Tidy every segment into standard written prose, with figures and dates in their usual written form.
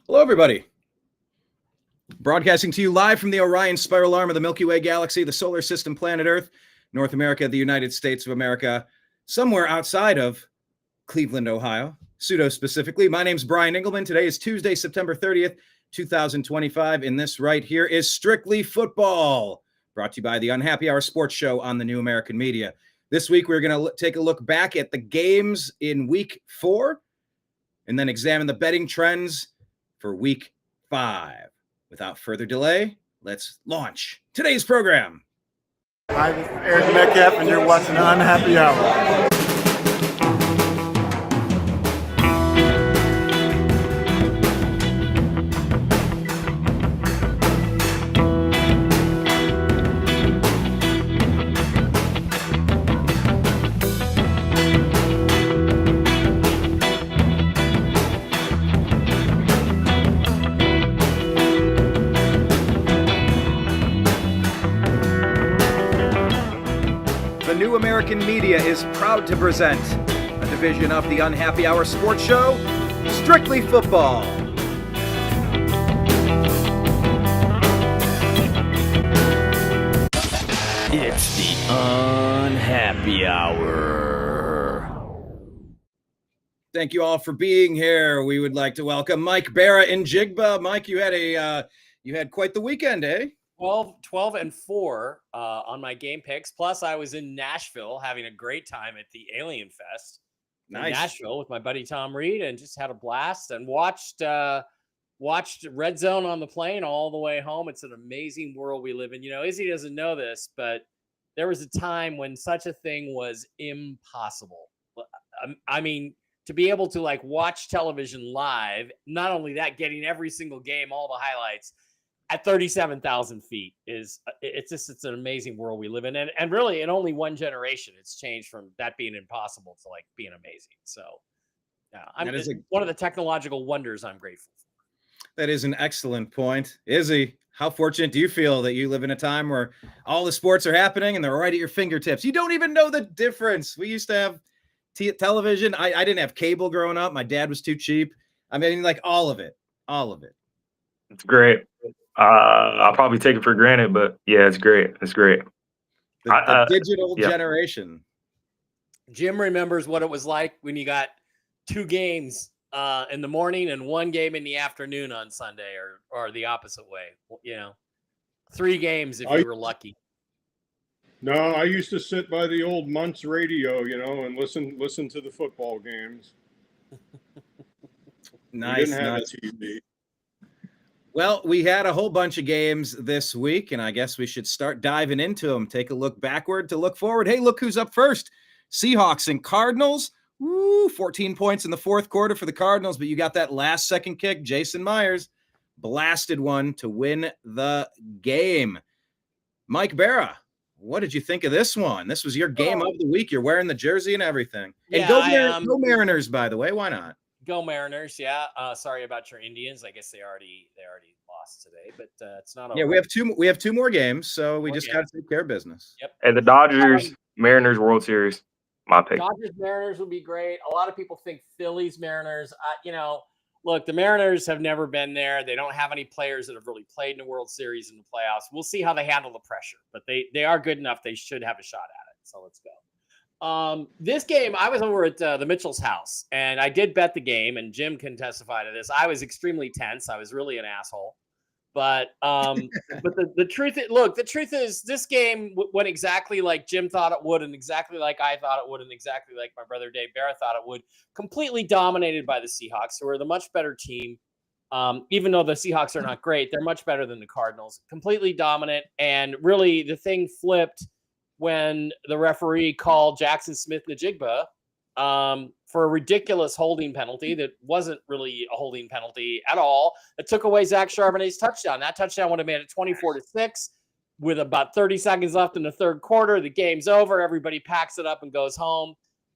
Hello, everybody. Broadcasting to you live from the Orion spiral arm of the Milky Way galaxy, the solar system, planet Earth, North America, the United States of America, somewhere outside of Cleveland, Ohio, pseudo-specifically. My name's Brian Engelman. Today is Tuesday, September 30th, 2025, and this right here is Strictly Football, brought to you by the Unhappy Hour Sports Show on the New American Media. This week, we're going to take a look back at the games in Week 4, and then examine the betting trends for Week 5. Without further delay, let's launch today's program. Hi, this is Eric Metcalf, and you're watching the Unhappy Hour. New American Media is proud to present a division of the Unhappy Hour Sports Show, Strictly Football. It's the Unhappy Hour. Thank you all for being here. We would like to welcome Mike, Bara, and Jigba. Mike, you had quite the weekend, eh? 12-4 on my game picks. Plus, I was in Nashville having a great time at the Alien Fest in Nashville with my buddy Tom Reed, and just had a blast and watched Red Zone on the plane all the way home. It's an amazing world we live in. You know, Izzy doesn't know this, but there was a time when such a thing was impossible. I mean, to be able to watch television live, not only that, getting every single game, all the highlights, at 37,000 feet it's an amazing world we live in. And really in only one generation, it's changed from that being impossible to being amazing. So one of the technological wonders I'm grateful for. That is an excellent point. Izzy, how fortunate do you feel that you live in a time where all the sports are happening and they're right at your fingertips? You don't even know the difference. We used to have television. I didn't have cable growing up. My dad was too cheap. I mean, all of it. It's great. I'll probably take it for granted, but yeah, it's great. It's great. The digital generation. Jim remembers what it was like when you got 2 games in the morning and 1 game in the afternoon on Sunday, or the opposite way. 3 games if you were lucky. No, I used to sit by the old Muntz radio, and listen to the football games. Nice. We didn't have a TV. Well, we had a whole bunch of games this week, and I guess we should start diving into them. Take a look backward to look forward. Hey, look who's up first. Seahawks and Cardinals. 14 points in the fourth quarter for the Cardinals, but you got that last-second kick. Jason Myers blasted one to win the game. Mike Bara, what did you think of this one? This was your game of the week. You're wearing the jersey and everything. And go Mariners, by the way. Why not? Go Mariners, yeah. Sorry about your Indians. I guess they already lost today, but it's not over. Yeah, we have two more games, so we just got to take care of business. Yep. And the Dodgers Mariners World Series, my pick. Dodgers Mariners would be great. A lot of people think Phillies Mariners. Look, the Mariners have never been there. They don't have any players that have really played in the World Series in the playoffs. We'll see how they handle the pressure, but they are good enough. They should have a shot at it. So let's go. This game, I was over at the Mitchell's house, and I did bet the game, and Jim can testify to this. I was extremely tense. I was really an asshole, but the truth is this game went exactly like Jim thought it would, and exactly like I thought it would, and exactly like my brother Dave Bara thought it would. Completely dominated by the Seahawks, who are the much better team. Even though the Seahawks are not great, they're much better than the Cardinals. Completely dominant, and really the thing flipped when the referee called Jackson Smith-Njigba for a ridiculous holding penalty that wasn't really a holding penalty at all. It took away Zach Charbonnet's touchdown. That touchdown would have made it 24-6 with about 30 seconds left in the third quarter. The game's over. Everybody packs it up and goes home.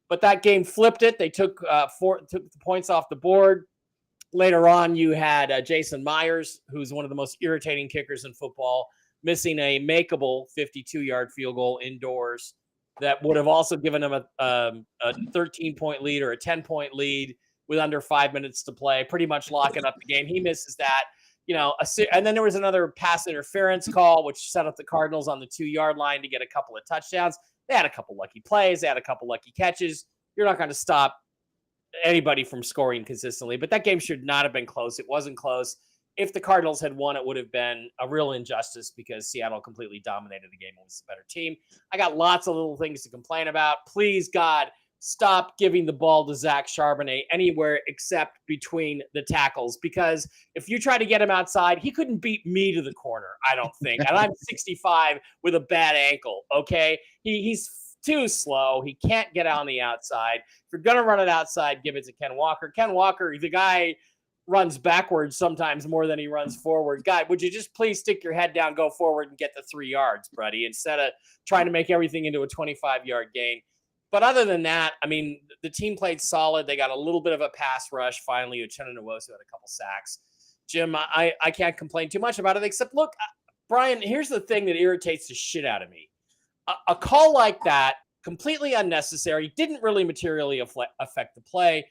But that game flipped it. They took the points off the board. Later on, you had Jason Myers, who's one of the most irritating kickers in football, missing a makeable 52-yard field goal indoors that would have also given them a 13-point lead or a 10-point lead with under 5 minutes to play, pretty much locking up the game. He misses that. And then there was another pass interference call, which set up the Cardinals on the 2-yard line to get a couple of touchdowns. They had a couple lucky plays. They had a couple lucky catches. You're not going to stop anybody from scoring consistently, but that game should not have been close. It wasn't close. If the Cardinals had won, it would have been a real injustice because Seattle completely dominated the game and was the better team. I got lots of little things to complain about. Please, God, stop giving the ball to Zach Charbonnet anywhere except between the tackles, because if you try to get him outside, he couldn't beat me to the corner, I don't think. And I'm 65 with a bad ankle, okay? He's too slow. He can't get on the outside. If you're going to run it outside, give it to Ken Walker. Ken Walker, the guy runs backwards sometimes more than he runs forward. God, would you just please stick your head down, go forward, and get the 3 yards, buddy, instead of trying to make everything into a 25-yard gain. But other than that, I mean, the team played solid. They got a little bit of a pass rush. Finally, Uchenna Nwosu had a couple sacks. Jim, I can't complain too much about it, except, look, Brian, here's the thing that irritates the shit out of me. A call like that, completely unnecessary, didn't really materially affect the play.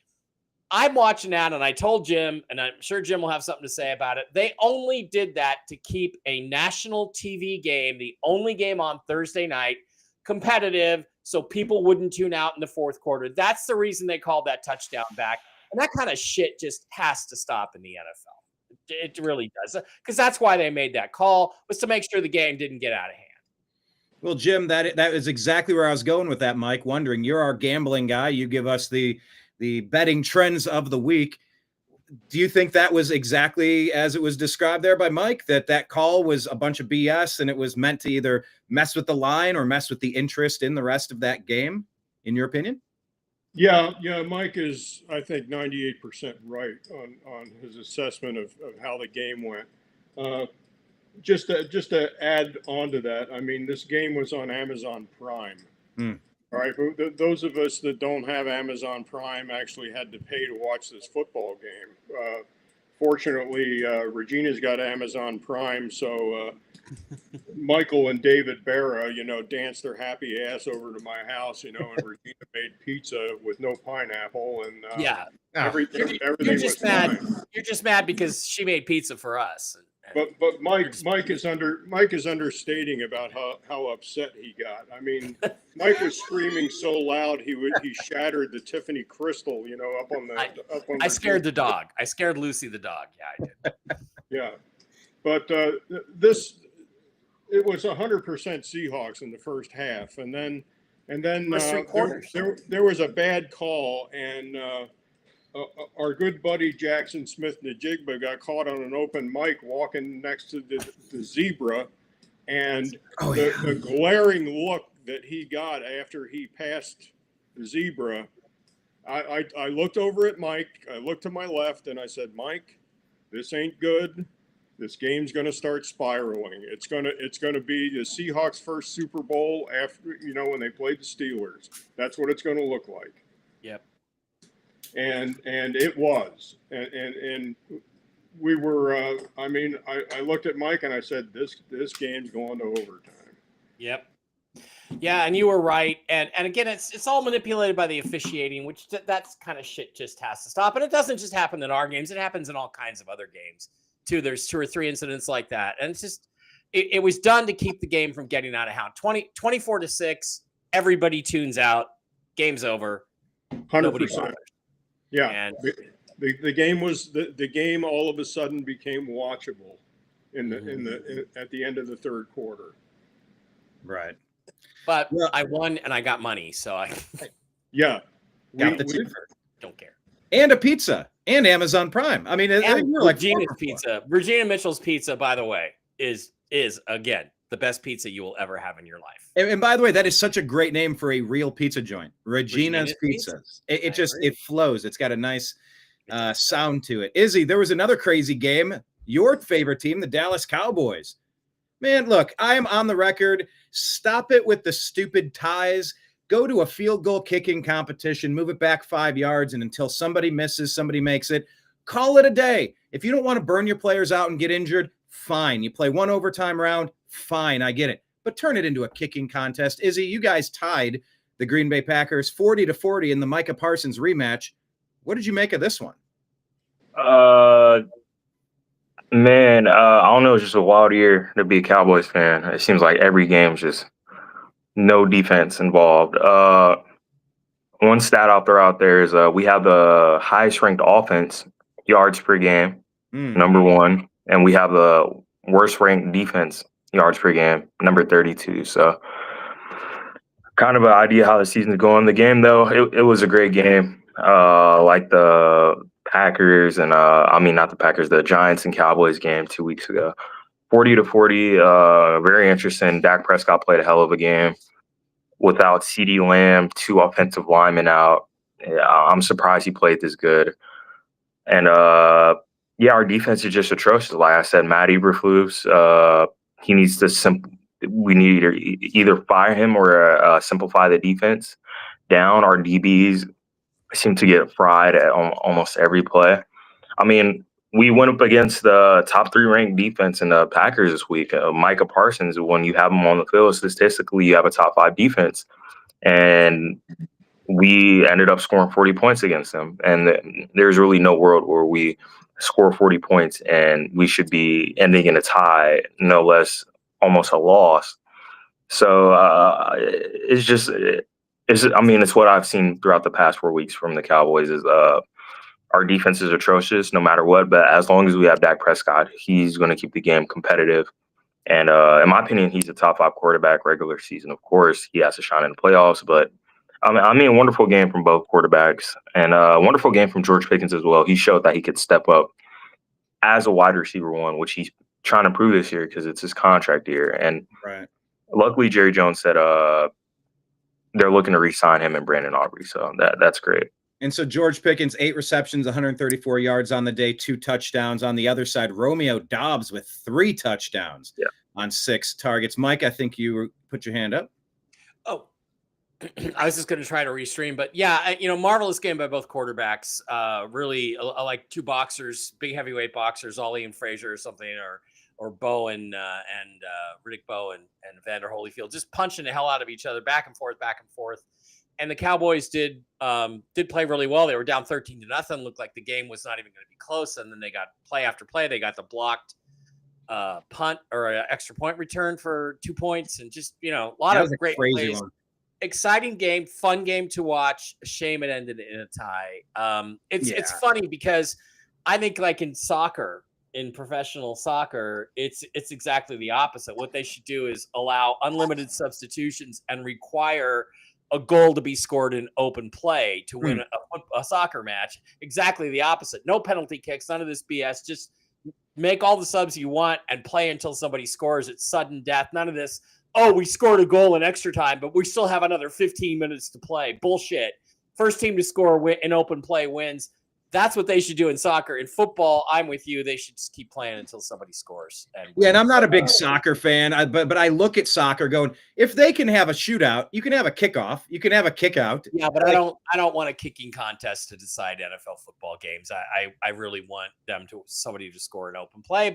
I'm watching that, and I told Jim, and I'm sure Jim will have something to say about it. They only did that to keep a national TV game, the only game on Thursday night, competitive, so people wouldn't tune out in the fourth quarter. That's the reason they called that touchdown back. And that kind of shit just has to stop in the NFL. It really does. Because that's why they made that call, was to make sure the game didn't get out of hand. Well, Jim, that is exactly where I was going with that, Mike. Wondering, you're our gambling guy. You give us the betting trends of the week. Do you think that was exactly as it was described there by Mike, that call was a bunch of BS and it was meant to either mess with the line or mess with the interest in the rest of that game, in your opinion? Yeah, Mike is, I think, 98% right on his assessment of how the game went. Just to add on to that, I mean, this game was on Amazon Prime. All right, those of us that don't have Amazon Prime actually had to pay to watch this football game. Fortunately, Regina's got Amazon Prime, so Michael and David Bara, danced their happy ass over to my house, and Regina made pizza with no pineapple, and everything was fine. You're just mad because she made pizza for us. But Mike is understating about how upset he got. I mean, Mike was screaming so loud he shattered the Tiffany crystal, up on the. I scared the dog. I scared Lucy the dog. Yeah, I did. Yeah, but it was 100% Seahawks in the first half, and then there was a bad call, and our good buddy Jackson Smith-Njigba got caught on an open mic walking next to the zebra, and the glaring look that he got after he passed the zebra, I looked over at Mike, I looked to my left, and I said, Mike, this ain't good. This game's going to start spiraling. It's going to be the Seahawks' first Super Bowl after, when they played the Steelers. That's what it's going to look like. Yep. And it was, and we were. I looked at Mike and I said, "This game's going to overtime." Yep. Yeah, and you were right. And again, it's all manipulated by the officiating, which that's kind of shit just has to stop. And it doesn't just happen in our games; it happens in all kinds of other games too. There's 2 or 3 incidents like that, and it's just it was done to keep the game from getting out of hand. 24-6, everybody tunes out, game's over. 100%. Yeah, and the game was the game all of a sudden became watchable at the end of the third quarter. Right. But I won and I got money, so I got the twofer. Don't care. And a pizza and Amazon Prime. I mean, Regina's pizza. Regina Mitchell's pizza, by the way, is again the best pizza you will ever have in your life. And by the way, that is such a great name for a real pizza joint. Regina's Pizza. It flows. It's got a nice sound to it. Izzy, there was another crazy game. Your favorite team, the Dallas Cowboys. Man, look, I am on the record. Stop it with the stupid ties. Go to a field goal kicking competition, move it back 5 yards, and until somebody misses, somebody makes it. Call it a day. If you don't want to burn your players out and get injured, fine. You play one overtime round, fine. I get it. But turn it into a kicking contest. Izzy, you guys tied the Green Bay Packers 40-40 in the Micah Parsons rematch. What did you make of this one? Man, I don't know. It's just a wild year to be a Cowboys fan. It seems like every game's just no defense involved. One stat I'll throw out there is we have the highest ranked offense yards per game, number one, and we have the worst ranked defense yards per game, number 32. So kind of an idea how the season's going. The game though, it was a great game. Like the Packers and not the Packers, the Giants and Cowboys game 2 weeks ago. 40-40, very interesting. Dak Prescott played a hell of a game. Without CeeDee Lamb, 2 offensive linemen out, I'm surprised he played this good. And our defense is just atrocious. Like I said, Matt Eberflus, he needs to we need to either fire him or simplify the defense down. Our DBs seem to get fried at almost every play. I mean, we went up against the top 3 ranked defense in the Packers this week. Micah Parsons, when you have him on the field, statistically, you have a top 5 defense. And we ended up scoring 40 points against them. And there's really no world where we score 40 points and we should be ending in a tie, no less almost a loss. So it's what I've seen throughout the past 4 weeks from the Cowboys is our defense is atrocious no matter what, but as long as we have Dak Prescott, he's going to keep the game competitive. And in my opinion, he's a top 5 quarterback regular season. Of course, he has to shine in the playoffs, but I mean, a wonderful game from both quarterbacks and a wonderful game from George Pickens as well. He showed that he could step up as a wide receiver 1, which he's trying to prove this year because it's his contract year. And luckily, Jerry Jones said they're looking to re-sign him and Brandon Aubrey. So that's great. And so George Pickens, 8 receptions, 134 yards on the day, 2 touchdowns. On the other side, Romeo Doubs with 3 touchdowns on 6 targets. Mike, I think you put your hand up. Oh, I was just going to try to restream, but yeah, marvelous game by both quarterbacks. Really, I like 2 boxers, big heavyweight boxers, Ollie and Frazier or something, or Bo and Riddick Bowe and Vander Holyfield, just punching the hell out of each other, back and forth. And the Cowboys did play really well. They were down 13-0. Looked like the game was not even going to be close. And then they got play after play. They got the blocked punt or an extra point return for 2 points, and just a lot of great plays. One. Exciting game, fun game to watch. Shame it ended in a tie. It's funny because I think like in soccer, in professional soccer, it's exactly the opposite. What they should do is allow unlimited substitutions and require a goal to be scored in open play to win a soccer match. Exactly the opposite. No penalty kicks, none of this BS. Just make all the subs you want and play until somebody scores. It's sudden death. None of this, we scored a goal in extra time, but we still have another 15 minutes to play. Bullshit. First team to score in open play wins. That's what they should do in soccer. In football, I'm with you. They should just keep playing until somebody scores. And I'm not a big soccer fan, but I look at soccer going, if they can have a shootout, you can have a kickoff, you can have a kick out. Yeah, but I don't want a kicking contest to decide NFL football games. I really want somebody to score an open play.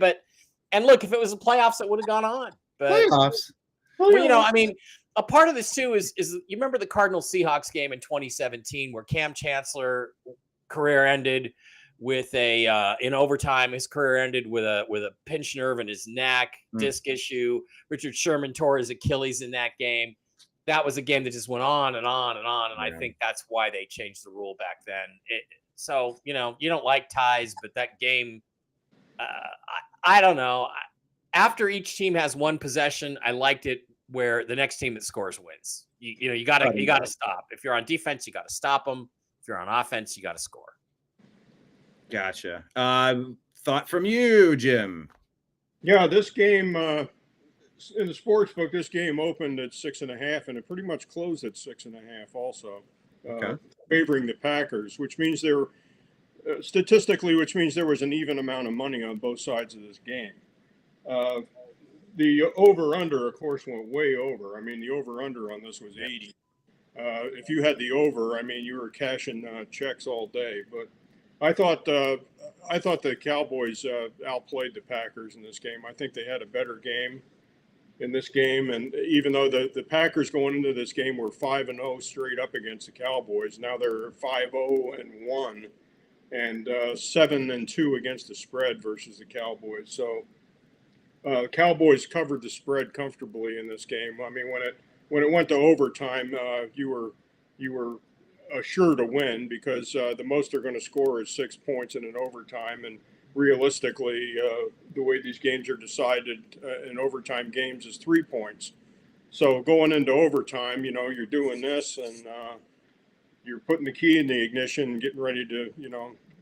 And look, if it was the playoffs, it would have gone on. But playoffs. I mean, a part of this too is you remember the Cardinals Seahawks game in 2017 where Cam Chancellor career ended with in overtime. His career ended with a pinched nerve in his neck, disc issue. Richard Sherman tore his Achilles in that game. That was a game that just went on and on and on. And I think that's why they changed the rule back then. So you don't like ties, but that game, I don't know. After each team has one possession, I liked it where the next team that scores wins. You gotta stop. If you're on defense, you got to stop them. If you're on offense, you got to score. Gotcha. Thought from you, Jim. Yeah, this game in the sportsbook, this game opened at 6.5, and it pretty much closed at 6.5 also, favoring the Packers, which means statistically, which means there was an even amount of money on both sides of this game. The over-under, of course, went way over. I mean, the over-under on this was 80. If you had the over, I mean, you were cashing checks all day. But I thought the Cowboys outplayed the Packers in this game. I think they had a better game. in this game. And even though the Packers going into this game were 5-0 straight up against the Cowboys, now they're 5-0-1 and 7-2 against the spread versus the Cowboys. So Cowboys covered the spread comfortably in this game. I mean, when it went to overtime, you were assured to win because the most they're going to score is 6 points in an overtime. And realistically, the way these games are decided in overtime games is 3 points. So going into overtime, you're doing this and you're putting the key in the ignition and getting ready to,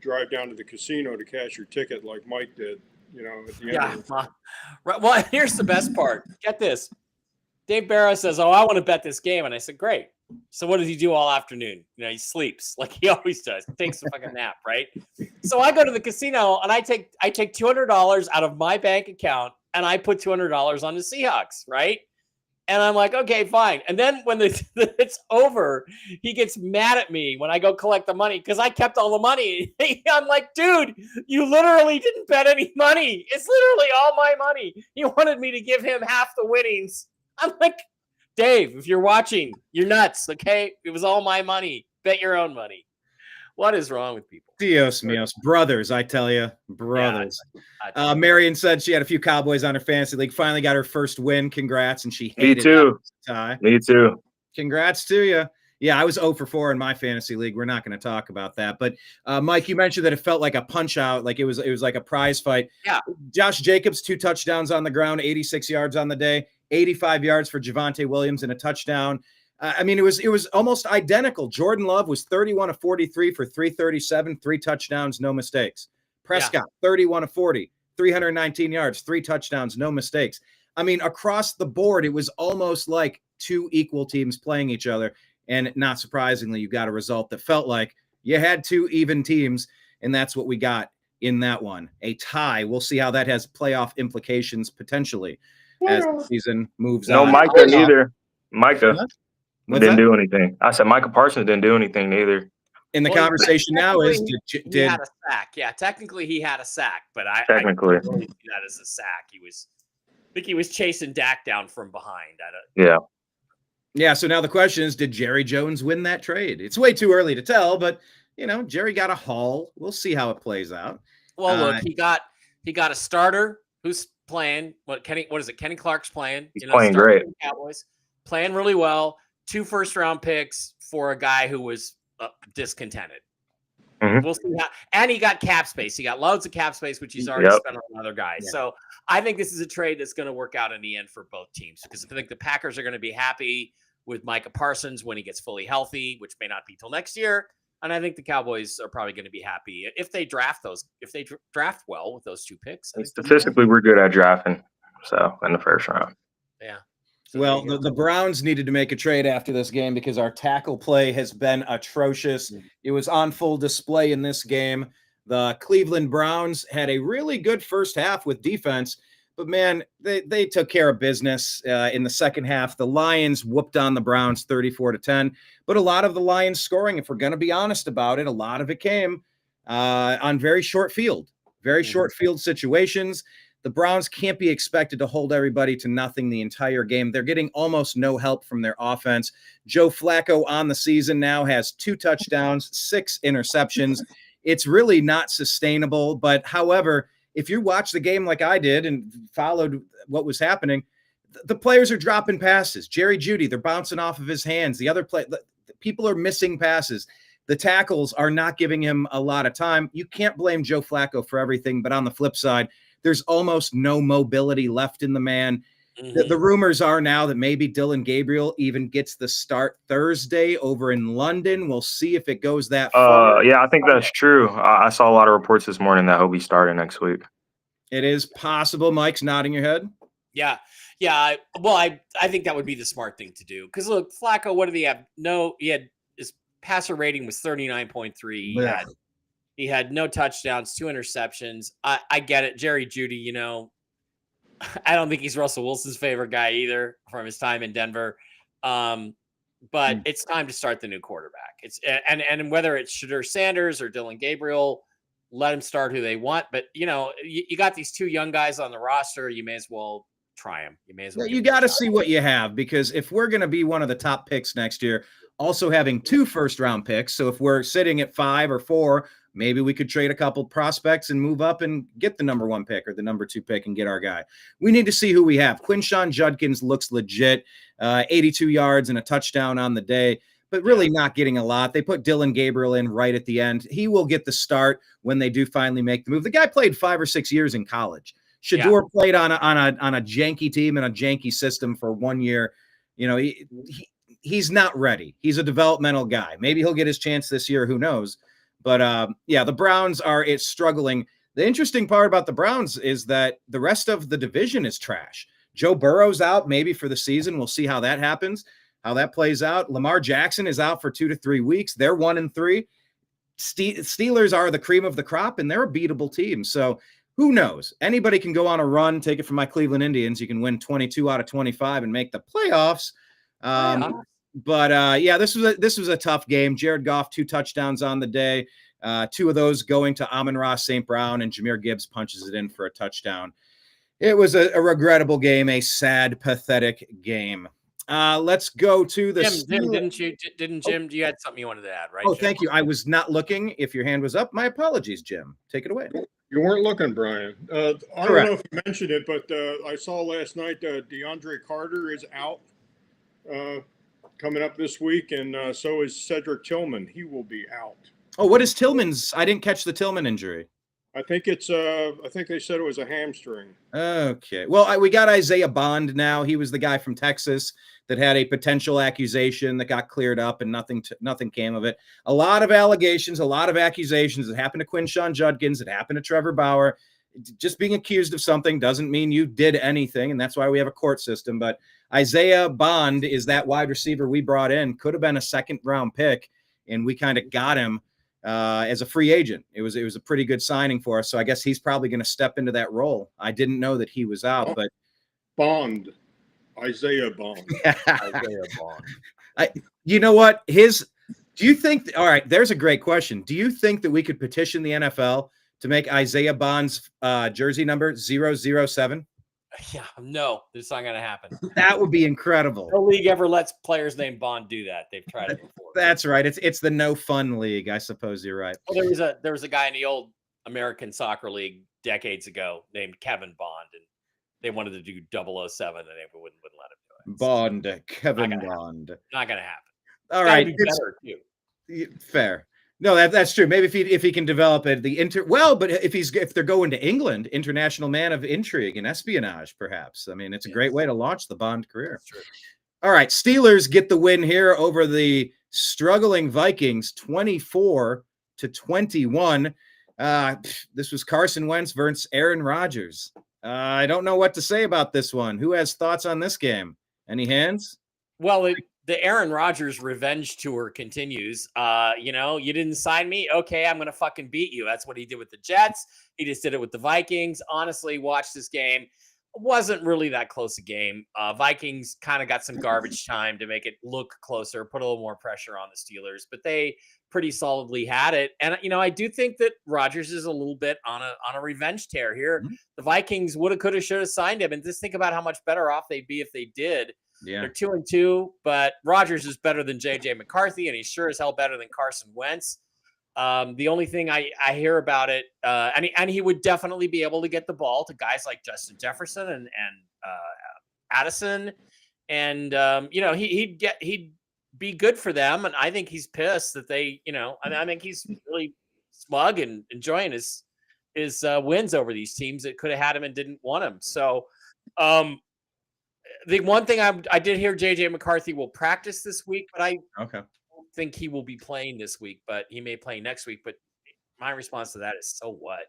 drive down to the casino to cash your ticket like Mike did, at the end. Right. Well, here's the best part. Get this. Dave Bara says, "Oh, I want to bet this game." And I said, "Great. So what does he do all afternoon?" He sleeps like he always does. Takes a fucking nap, right? So I go to the casino and I take $200 out of my bank account and I put $200 on the Seahawks, right? And I'm like, okay, fine. And then when it's over, he gets mad at me when I go collect the money because I kept all the money. I'm like, dude, you literally didn't bet any money. It's literally all my money. He wanted me to give him half the winnings. I'm like, Dave, if you're watching, you're nuts, okay? It was all my money. Bet your own money. What is wrong with people? Dios míos. Brothers, I tell you. Brothers. Marion said she had a few Cowboys on her fantasy league. Finally got her first win. Congrats. And she hated Me too. tie. Me too. Congrats to you. Yeah, I was 0 for 4 in my fantasy league. We're not going to talk about that. But Mike, you mentioned that it felt like a punch out, like it was like a prize fight. Yeah. Josh Jacobs, 2 touchdowns on the ground, 86 yards on the day, 85 yards for Javonte Williams and a touchdown. It was almost identical. Jordan Love was 31 of 43 for 337, 3 touchdowns, no mistakes. Prescott, 31 of 40, 319 yards, 3 touchdowns, no mistakes. Across the board, it was almost like 2 equal teams playing each other. And not surprisingly, you got a result that felt like you had 2 even teams. And that's what we got in that one. A tie. We'll see how that has playoff implications potentially as the season moves on. No, Micah neither. Micah. Didn't do anything. I said Micah Parsons didn't do anything either. And the conversation now is he had a sack. Yeah, technically he had a sack, but I don't really see that as a sack. I think he was chasing Dak down from behind. Yeah. So now the question is, did Jerry Jones win that trade? It's way too early to tell, but Jerry got a haul. We'll see how it plays out. Well, look, he got a starter who's playing. What is it? Kenny Clark's playing. He's playing great. Cowboys playing really well. 2 first-round picks for a guy who was discontented. Mm-hmm. We'll see how. And he got cap space. He got loads of cap space, which he's already spent on other guys. Yeah. So I think this is a trade that's going to work out in the end for both teams because I think the Packers are going to be happy with Micah Parsons when he gets fully healthy, which may not be till next year. And I think the Cowboys are probably going to be happy if they draft well with those 2 picks. Statistically, we're good at drafting. So in the first round. Yeah. Well, the Browns needed to make a trade after this game because our tackle play has been atrocious. It was on full display in this game. The Cleveland Browns had a really good first half with defense, but man, they took care of business in the second half. The Lions whooped on the Browns 34-10, but a lot of the Lions scoring, if we're going to be honest about it, a lot of it came on very short field situations. The Browns can't be expected to hold everybody to nothing the entire game. They're getting almost no help from their offense. Joe Flacco on the season now has 2 touchdowns, 6 interceptions. It's really not sustainable. But however, if you watch the game like I did and followed what was happening, the players are dropping passes. Jerry Jeudy, they're bouncing off of his hands. The people are missing passes. The tackles are not giving him a lot of time. You can't blame Joe Flacco for everything. But on the flip side, there's almost no mobility left in the man. Mm-hmm. The rumors are now that maybe Dylan Gabriel even gets the start Thursday over in London. We'll see if it goes that far. Yeah, I think that's true. I saw a lot of reports this morning that he'll be starting next week. It is possible. Mike's nodding your head. Yeah. Well, I think that would be the smart thing to do. Because look, Flacco, what did he have? His passer rating was 39.3. Yeah. He had no touchdowns, 2 interceptions. I get it. Jerry Jeudy, I don't think he's Russell Wilson's favorite guy either from his time in Denver. But it's time to start the new quarterback. And whether it's Shadur Sanders or Dylan Gabriel, let them start who they want. But, you got these 2 young guys on the roster. You may as well try him. You may as well. You got to see what you have, because if we're going to be one of the top picks next year, also having 2 first-round picks, so if we're sitting at 5 or 4, maybe we could trade a couple prospects and move up and get the number 1 pick or the number 2 pick and get our guy. We need to see who we have. Quinshon Judkins looks legit, 82 yards and a touchdown on the day, but really not getting a lot. They put Dylan Gabriel in right at the end. He will get the start when they do finally make the move. The guy played 5 or 6 years in college. Shador played on a janky team and a janky system for 1 year. You know, he's not ready. He's a developmental guy. Maybe he'll get his chance this year. Who knows? But the Browns are struggling. The interesting part about the Browns is that the rest of the division is trash. Joe Burrow's out maybe for the season. We'll see how that happens, how that plays out. Lamar Jackson is out for 2 to 3 weeks. They're 1-3. Steelers are the cream of the crop, and they're a beatable team. So who knows? Anybody can go on a run. Take it from my Cleveland Indians. You can win 22 out of 25 and make the playoffs. This was a tough game. Jared Goff, 2 touchdowns on the day. 2 of those going to Amon-Ra St. Brown, and Jahmyr Gibbs punches it in for a touchdown. It was a regrettable game, a sad, pathetic game. Let's go to the Jim, you had something you wanted to add, right? Oh, Jim? thank you. I was not looking. If your hand was up, my apologies, Jim. Take it away. You weren't looking, Brian. I don't know if you mentioned it, but I saw last night DeAndre Carter is out coming up this week, and so is Cedric Tillman. He will be out. Oh, what is Tillman's? I didn't catch the Tillman injury. I think it's I think they said it was a hamstring. Okay. Well, we got Isaiah Bond now. He was the guy from Texas that had a potential accusation that got cleared up, and nothing came of it. A lot of allegations, a lot of accusations. It happened to Quinshon Judkins. It happened to Trevor Bauer. Just being accused of something doesn't mean you did anything, and that's why we have a court system. But Isaiah Bond is that wide receiver we brought in. Could have been a 2nd-round pick, and we kind of got him as a free agent. It was a pretty good signing for us. So I guess he's probably going to step into that role. I didn't know that he was out, but Isaiah Bond. Isaiah Bond. You know what? Do you think? All right, there's a great question. Do you think that we could petition the NFL to make Isaiah Bond's jersey number 007? Yeah, no, this is not going to happen. That would be incredible. No league ever lets players named Bond do that. They've tried it before. That's right. It's the no fun league. I suppose you're right. Well, there was a guy in the old American Soccer League decades ago named Kevin Bond, and they wanted to do 007, and they wouldn't let him do it. Bond, Kevin Bond. Not going to happen. All right, be better too. Fair. No, that's true. Maybe if he can develop it, but if they're going to England, international man of intrigue and espionage, perhaps. I mean, it's a great way to launch the Bond career. All right, Steelers get the win here over the struggling Vikings, 24-21. This was Carson Wentz versus Aaron Rodgers. I don't know what to say about this one. Who has thoughts on this game? Any hands? Well, the Aaron Rodgers revenge tour continues. You didn't sign me. Okay, I'm going to fucking beat you. That's what he did with the Jets. He just did it with the Vikings. Honestly, watch this game. It wasn't really that close a game. Vikings kind of got some garbage time to make it look closer, put a little more pressure on the Steelers, but they pretty solidly had it. And, I do think that Rodgers is a little bit on a revenge tear here. Mm-hmm. The Vikings woulda, coulda, shoulda signed him. And just think about how much better off they'd be if they did. Yeah. They're 2-2, but Rodgers is better than JJ McCarthy, and he's sure as hell better than Carson Wentz. The only thing I hear about it, and he would definitely be able to get the ball to guys like Justin Jefferson and Addison, and he'd be good for them. And I think he's pissed that they, I think he's really smug and enjoying his wins over these teams that could have had him and didn't want him. So. The one thing I did hear JJ McCarthy will practice this week, but I don't think he will be playing this week, but he may play next week. But my response to that is, so what?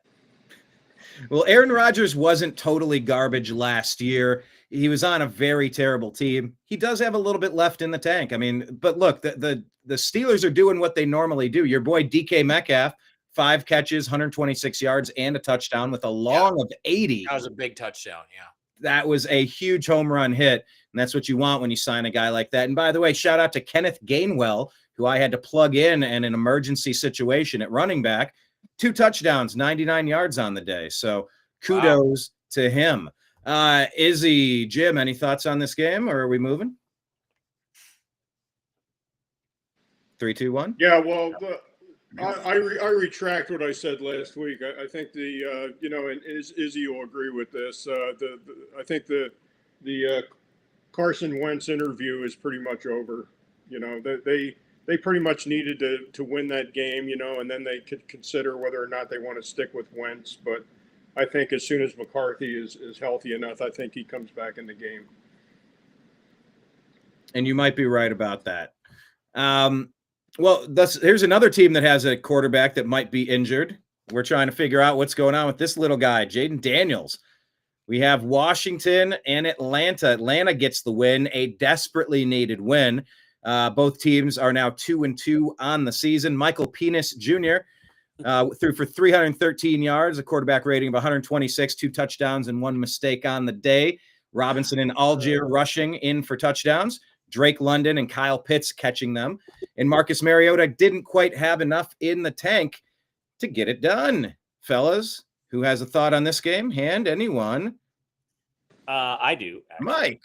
Well, Aaron Rodgers wasn't totally garbage last year. He was on a very terrible team. He does have a little bit left in the tank. I mean, but look, the Steelers are doing what they normally do. Your boy DK Metcalf, 5 catches, 126 yards, and a touchdown with a long of 80. That was a big touchdown, yeah. That was a huge home run hit, and that's what you want when you sign a guy like that. And by the way, shout out to Kenneth Gainwell, who I had to plug in an emergency situation at running back. 2 touchdowns, 99 yards on the day. So kudos to him. Izzy, Jim, any thoughts on this game, or are we moving? 3, 2, 1. Yeah, well, I retract what I said last week. I think and Izzy will agree with this. I think the Carson Wentz interview is pretty much over. They pretty much needed to win that game, and then they could consider whether or not they want to stick with Wentz. But I think as soon as McCarthy is healthy enough, I think he comes back in the game. And you might be right about that. Well, here's another team that has a quarterback that might be injured. We're trying to figure out what's going on with this little guy, Jaden Daniels. We have Washington and Atlanta. Atlanta gets the win, a desperately needed win. Both teams are now 2-2 on the season. Michael Penix Jr. Threw for 313 yards, a quarterback rating of 126, 2 touchdowns, and 1 mistake on the day. Robinson and Algier rushing in for touchdowns. Drake London and Kyle Pitts catching them. And Marcus Mariota didn't quite have enough in the tank to get it done. Fellas, who has a thought on this game? Hand, anyone? I do. Actually. Mike.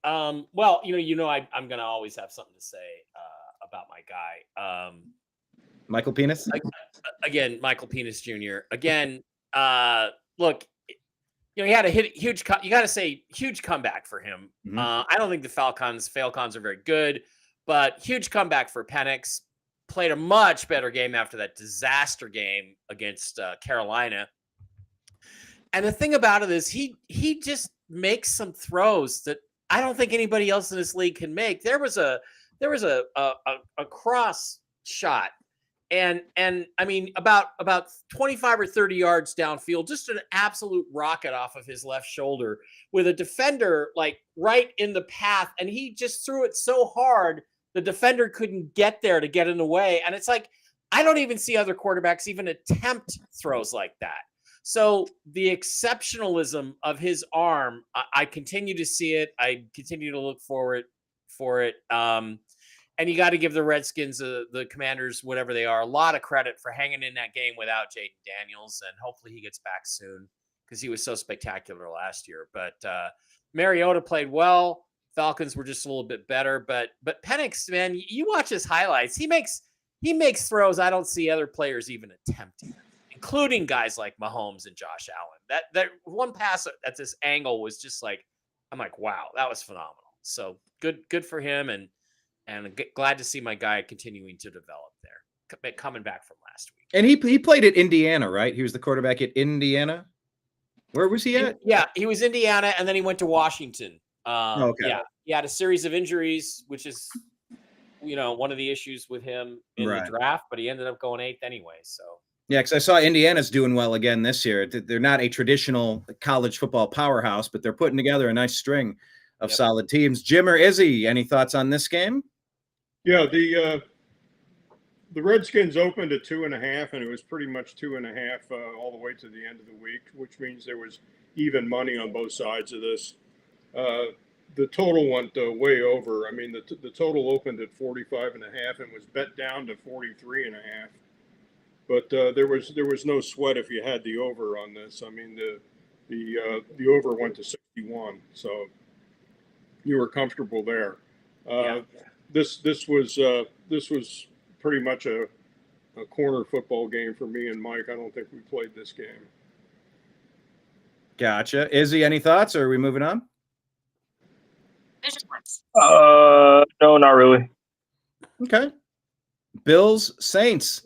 Well, I'm going to always have something to say about my guy. Michael Penix? Again, Michael Penix Jr. Again, look, he had a huge comeback for him. Mm-hmm. I don't think the Falcons are very good, but huge comeback for Penix. Played a much better game after that disaster game against Carolina. And the thing about it is he just makes some throws that I don't think anybody else in this league can make. There was a cross shot. And I mean, about 25 or 30 yards downfield, just an absolute rocket off of his left shoulder with a defender like right in the path. And he just threw it so hard, the defender couldn't get there to get in the way. And it's like, I don't even see other quarterbacks even attempt throws like that. So the exceptionalism of his arm, I continue to see it. I continue to look for it. And you got to give the Redskins, the Commanders, whatever they are, a lot of credit for hanging in that game without Jaden Daniels. And hopefully he gets back soon because he was so spectacular last year. But Mariota played well. Falcons were just a little bit better. But Penix, man, you watch his highlights. He makes throws I don't see other players even attempting, including guys like Mahomes and Josh Allen. That one pass at this angle was just like, I'm like, wow, that was phenomenal. So good for him. And glad to see my guy continuing to develop there, coming back from last week. And he played at Indiana, right? He was the quarterback at Indiana. Where was he at? Yeah, he was Indiana, and then he went to Washington. Okay. Yeah, he had a series of injuries, which is, one of the issues with him in the draft, but he ended up going 8th anyway. So. Yeah, because I saw Indiana's doing well again this year. They're not a traditional college football powerhouse, but they're putting together a nice string of solid teams. Jim or Izzy, any thoughts on this game? Yeah, the Redskins opened at 2.5, and it was pretty much 2.5 all the way to the end of the week, which means there was even money on both sides of this. The total went way over. I mean, the total opened at 45.5 and was bet down to 43.5. But there was no sweat if you had the over on this. I mean, the over went to 61, so you were comfortable there. This was pretty much a corner football game for me and Mike. I don't think we played this game. Gotcha. Izzy, any thoughts, or are we moving on? No, not really. Okay. Bills, Saints.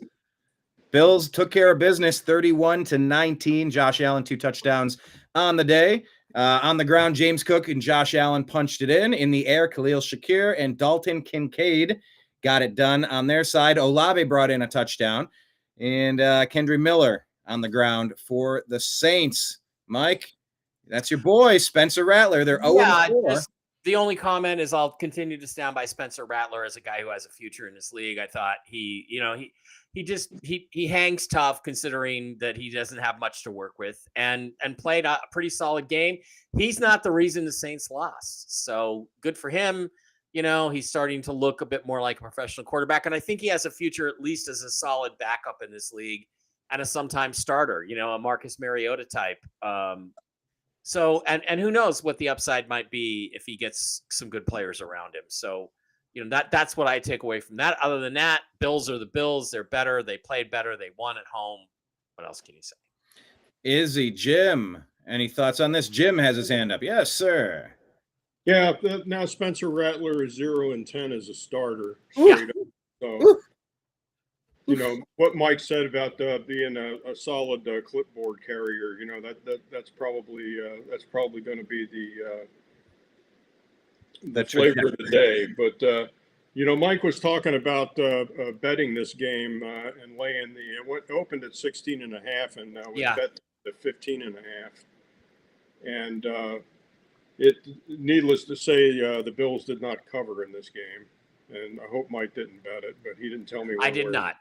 Bills took care of business 31-19. Josh Allen, 2 touchdowns on the day. On the ground, James Cook and Josh Allen punched it in. In the air, Khalil Shakir and Dalton Kincaid got it done on their side. Olave brought in a touchdown. And Kendry Miller on the ground for the Saints. Mike, that's your boy, Spencer Rattler. They're 0-4. The only comment is I'll continue to stand by Spencer Rattler as a guy who has a future in this league. I thought he hangs tough considering that he doesn't have much to work with and played a pretty solid game. He's not the reason the Saints lost. So good for him. He's starting to look a bit more like a professional quarterback. And I think he has a future, at least as a solid backup in this league and a sometimes starter, a Marcus Mariota type. So, and who knows what the upside might be if he gets some good players around him. So, that's what I take away from that. Other than that, Bills are the Bills. They're better. They played better. They won at home. What else can you say? Izzy, Jim, any thoughts on this? Jim has his hand up. Yes, sir. Yeah, now Spencer Rattler is 0-10 as a starter. Straight up. So, what Mike said about being a solid clipboard carrier, that's probably going to be the flavor of the day. But Mike was talking about betting this game and laying it opened at 16.5 and we bet to 15.5. And needless to say, the Bills did not cover in this game. And I hope Mike didn't bet it, but he didn't tell me. I did not.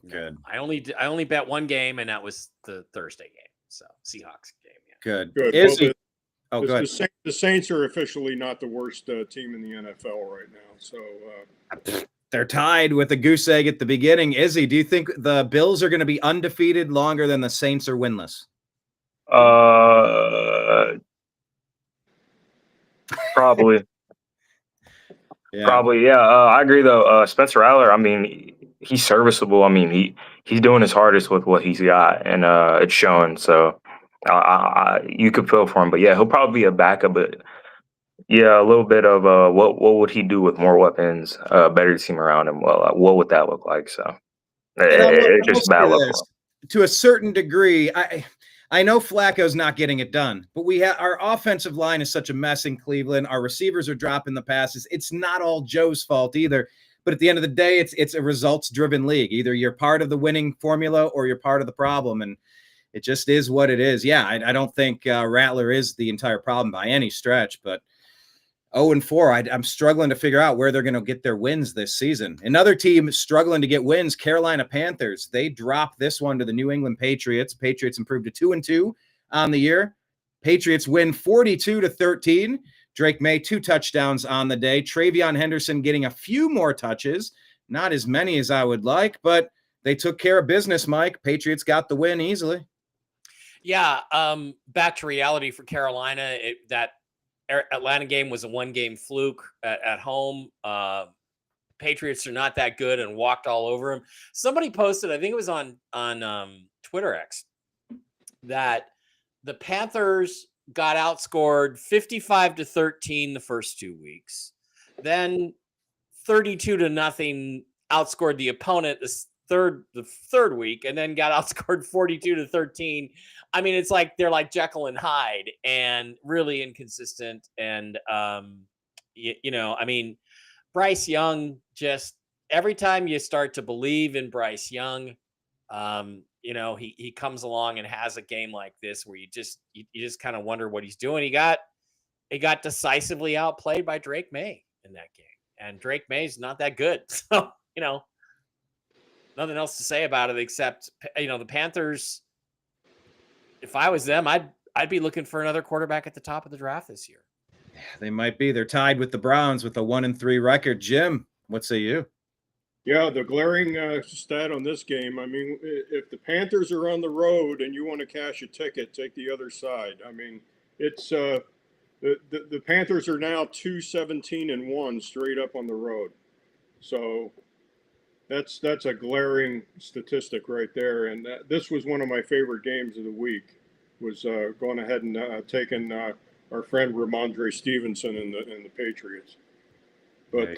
Good. I only bet one game, and that was the Thursday game. So Seahawks game. Yeah. Good. Izzy. Go ahead. The Saints are officially not the worst team in the NFL right now. So they're tied with a goose egg at the beginning. Izzy, do you think the Bills are going to be undefeated longer than the Saints are winless? Probably. Yeah. Probably, yeah. I agree though. Spencer Rattler, I mean, he's serviceable. I mean, he's doing his hardest with what he's got, and it's showing. So you could feel for him, but yeah, he'll probably be a backup. But yeah, a little bit of what would he do with more weapons, better team around him? Well, what would that look like? So it's just bad luck. To a certain degree, I know Flacco's not getting it done, but our offensive line is such a mess in Cleveland. Our receivers are dropping the passes. It's not all Joe's fault either. But at the end of the day, it's a results-driven league. Either you're part of the winning formula or you're part of the problem, and it just is what it is. Yeah, I don't think Rattler is the entire problem by any stretch, but 0-4, I'm struggling to figure out where they're going to get their wins this season. Another team struggling to get wins, Carolina Panthers. They dropped this one to the New England Patriots. Patriots improved to 2-2 on the year. Patriots win 42-13. Drake May, 2 touchdowns on the day. Travion Henderson getting a few more touches, not as many as I would like, but they took care of business, Mike. Patriots got the win easily. Yeah, back to reality for Carolina. That Atlanta game was a 1-game fluke at home. Patriots are not that good and walked all over them. Somebody posted, I think it was on Twitter X, that the Panthers got outscored 55-13 the first 2 weeks. Then 32-0 outscored the opponent the third week, and then got outscored 42-13. I mean, it's like they're like Jekyll and Hyde and really inconsistent. And I mean, Bryce Young, just every time you start to believe in Bryce Young, he comes along and has a game like this where you just kind of wonder what he's doing. He got decisively outplayed by Drake May in that game, and Drake May's not that good. So, nothing else to say about it except, the Panthers, if I was them, I'd be looking for another quarterback at the top of the draft this year. Yeah, they might be. They're tied with the Browns with a 1-3 record. Jim, what say you? Yeah, the glaring stat on this game, I mean, if the Panthers are on the road and you want to cash a ticket, take the other side. I mean, it's the Panthers are now 2-17-1 straight up on the road. So that's a glaring statistic right there. And this was one of my favorite games of the week, was going ahead and taking our friend Ramondre Stevenson and the Patriots. But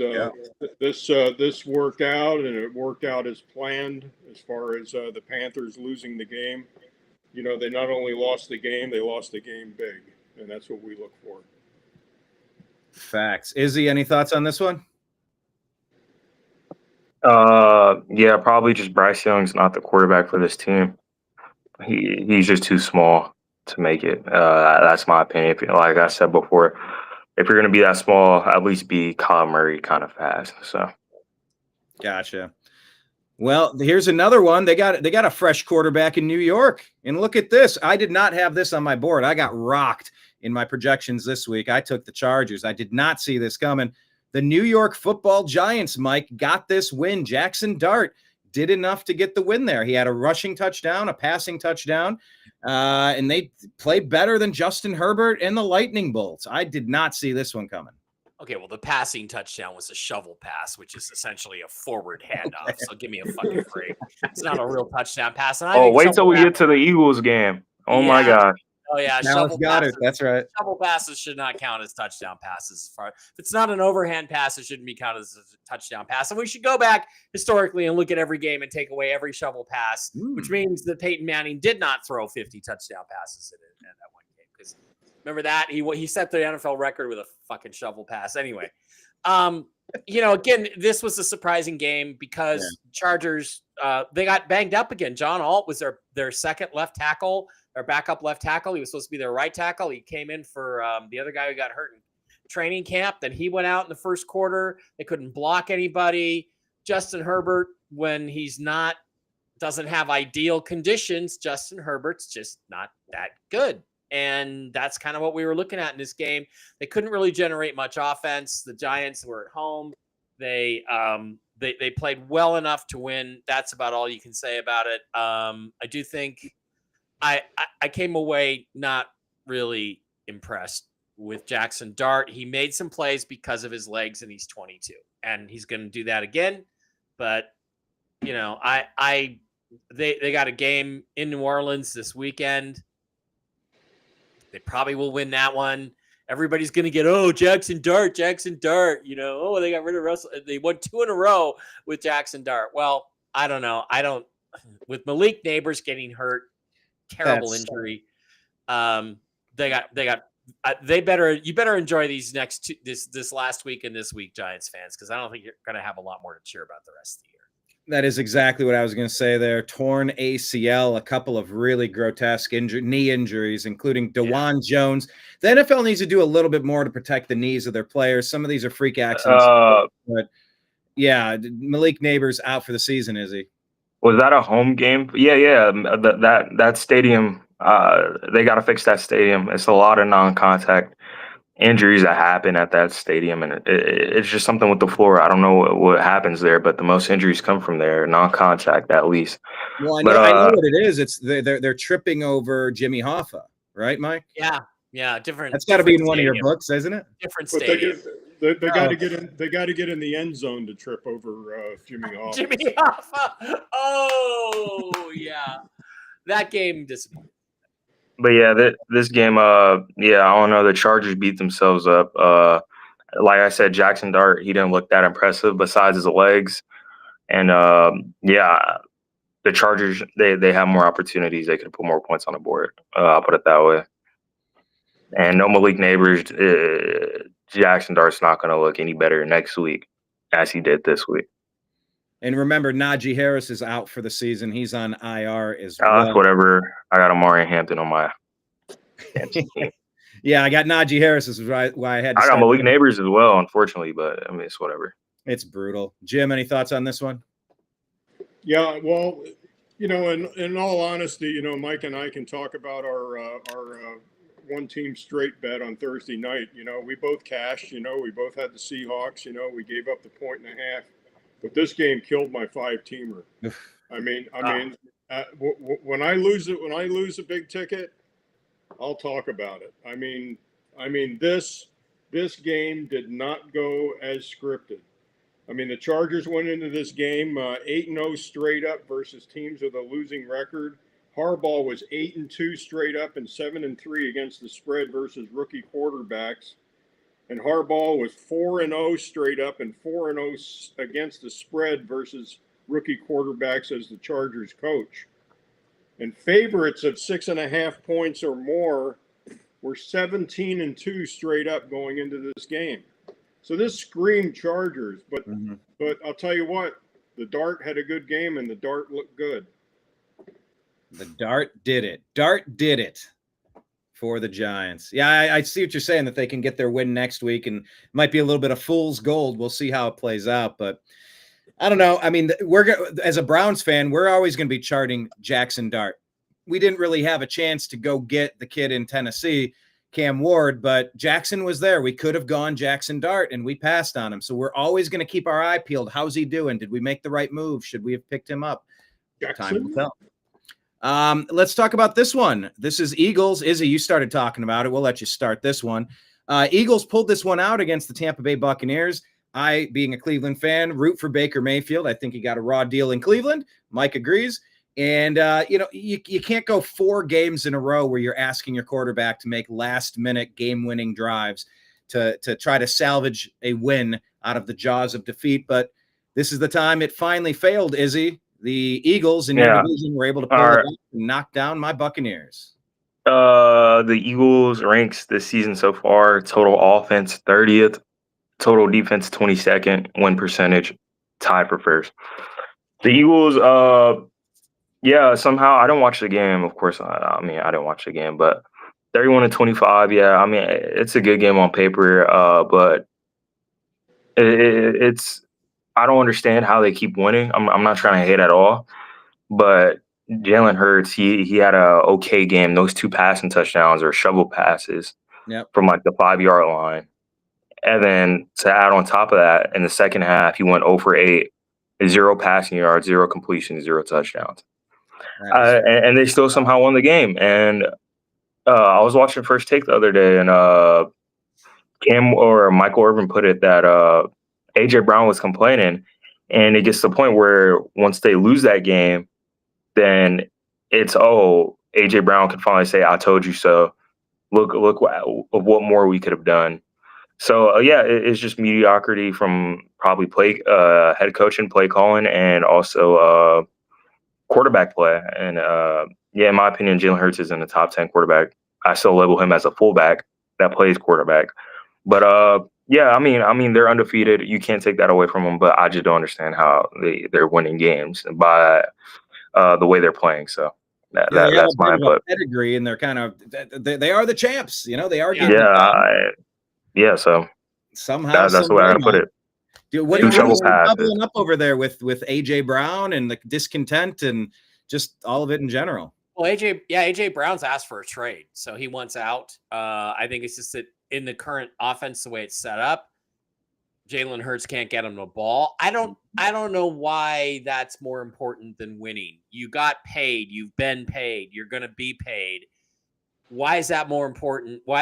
this worked out, and it worked out as planned as far as the Panthers losing the game. They not only lost the game, they lost the game big, and that's what we look for. Facts. Izzy, any thoughts on this one? Yeah, probably just Bryce Young's not the quarterback for this team. He's just too small to make it. That's my opinion. Like I said before, if you're going to be that small, at least be Kyle Murray kind of fast. So, gotcha. Well, here's another one. They got a fresh quarterback in New York, and look at this. I did not have this on my board. I got rocked in my projections this week. I took the Chargers. I did not see this coming. The New York Football Giants, Mike, got this win. Jackson Dart did enough to get the win there. He had a rushing touchdown, a passing touchdown, and they played better than Justin Herbert and the Lightning Bolts. I did not see this one coming. Okay, well, the passing touchdown was a shovel pass, which is essentially a forward handoff. So give me a fucking break. It's not a real touchdown pass. And I think wait till we shovel get to the Eagles game. Oh my Yeah. God. Oh yeah, Dallas got it. That's right. shovel passes should not count as touchdown passes. If it's not an overhand pass, it shouldn't be counted as a touchdown pass. And we should go back historically and look at every game and take away every shovel pass, which means that Peyton Manning did not throw 50 touchdown passes in that one game. Because remember that he set the NFL record with a fucking shovel pass. Anyway, again, this was a surprising game because Chargers they got banged up again. John Alt was their second left tackle. Their backup left tackle. He was supposed to be their right tackle. He came in for the other guy who got hurt in training camp. Then he went out in the first quarter. They couldn't block anybody. Justin Herbert, when doesn't have ideal conditions, Justin Herbert's just not that good. And that's kind of what we were looking at in this game. They couldn't really generate much offense. The Giants were at home. They played well enough to win. That's about all you can say about it. I do think I came away not really impressed with Jackson Dart. He made some plays because of his legs, and he's 22, and he's going to do that again. But they got a game in New Orleans this weekend. They probably will win that one. Everybody's going to get, Jackson Dart. They got rid of Russell. They won 2 in a row with Jackson Dart. Well, I don't know. With Malik Neighbors getting hurt, terrible injury. You better enjoy these next two, this last week and this week, Giants fans, because I don't think you're going to have a lot more to cheer about the rest of the year. That is exactly what I was going to say there. Torn ACL, a couple of really grotesque knee injuries, including DeJuan Jones. The NFL needs to do a little bit more to protect the knees of their players. Some of these are freak accidents. But yeah, Malik Neighbors out for the season, is he? Was that a home game? Yeah. That stadium, they got to fix that stadium. It's a lot of non-contact injuries that happen at that stadium, and it's just something with the floor. I don't know what happens there, but the most injuries come from there, non-contact at least. Well, I know what it is. It's they're tripping over Jimmy Hoffa, right, Mike? Yeah, different. That's got to be in one of your books, isn't it? Different stadium. They got to get in. They got to get in the end zone to trip over Jimmy Hoffa. Jimmy Hoffa. Oh yeah, that game disappointed. But yeah, this game, I don't know. The Chargers beat themselves up. Like I said, Jackson Dart, he didn't look that impressive besides his legs. And the Chargers, they have more opportunities. They could put more points on the board. I'll put it that way. And no Malik Neighbors, Jackson Dart's not going to look any better next week as he did this week. And remember, Najee Harris is out for the season. He's on IR as well. That's whatever. I got Amari Hampton on my team. Yeah, I got Najee Harris. This is why I had to I got Malik Neighbors as well, unfortunately, but I mean, it's whatever. It's brutal. Jim, any thoughts on this one? Yeah, well, in all honesty, Mike and I can talk about our one team straight bet on Thursday night. We both cashed. We both had the Seahawks. We gave up the 1.5. But this game killed my 5-teamer. When I lose a big ticket, I'll talk about it. This game did not go as scripted. The Chargers went into this game 8-0 straight up versus teams with a losing record. Harbaugh was 8-2 straight up and 7-3 against the spread versus rookie quarterbacks. And Harbaugh was 4-0 straight up and 4-0 against the spread versus rookie quarterbacks as the Chargers coach. And favorites of 6.5 points or more were 17-2 straight up going into this game. So this screamed Chargers, but I'll tell you what, the Dart had a good game and the Dart looked good. The Dart did it. Dart did it. For the Giants. Yeah, I see what you're saying, that they can get their win next week, and it might be a little bit of fool's gold. We'll see how it plays out, but I don't know. As a Browns fan, we're always going to be charting Jackson Dart. We didn't really have a chance to go get the kid in Tennessee. Cam Ward, but Jackson was there. We could have gone Jackson Dart, and we passed on him. So we're always going to keep our eye peeled. How's he doing? Did we make the right move? Should we have picked him up? Time will tell. Let's talk about this one. This is Eagles. Izzy, you started talking about it. We'll let you start this one. Eagles pulled this one out against the Tampa Bay Buccaneers. I, being a Cleveland fan, root for Baker Mayfield. I think he got a raw deal in Cleveland. Mike agrees. And, you can't go 4 games in a row where you're asking your quarterback to make last-minute game-winning drives to try to salvage a win out of the jaws of defeat. But this is the time it finally failed, Izzy. The Eagles in your division were able to pull it out and knock down my Buccaneers. The Eagles ranks this season so far, total offense 30th, total defense 22nd, win percentage tied for first. The Eagles, somehow I didn't watch the game. Of course, I didn't watch the game, but 31-25. Yeah, I mean, it's a good game on paper, but it's I don't understand how they keep winning. I'm not trying to hate at all, but Jalen Hurts, he had a okay game. Those 2 passing touchdowns or shovel passes from like the 5-yard line. And then to add on top of that, in the second half, he went 0 for 8, 0 passing yards, 0 completions, 0 touchdowns. And they still somehow won the game. And I was watching First Take the other day, and Michael Irvin put it that AJ Brown was complaining, and it gets to the point where once they lose that game, then it's AJ Brown can finally say, "I told you so." Look what more we could have done. So it's just mediocrity from probably head coaching, play calling, and also quarterback play. And in my opinion, Jalen Hurts is in the top 10 quarterback. I still label him as a fullback that plays quarterback. But I mean they're undefeated. You can't take that away from them. But I just don't understand how they're winning games by the way they're playing. So that's my input. Pedigree, and they're kind of they are the champs. They are. So somehow that's the way I put it. Dude, what are you bubbling up over there with AJ Brown and the discontent and just all of it in general? Well, AJ Brown's asked for a trade, so he wants out. I think it's just that in the current offense, the way it's set up, Jalen Hurts can't get him the ball. I don't know why that's more important than winning. You got paid. You've been paid. You're going to be paid. Why is that more important? Why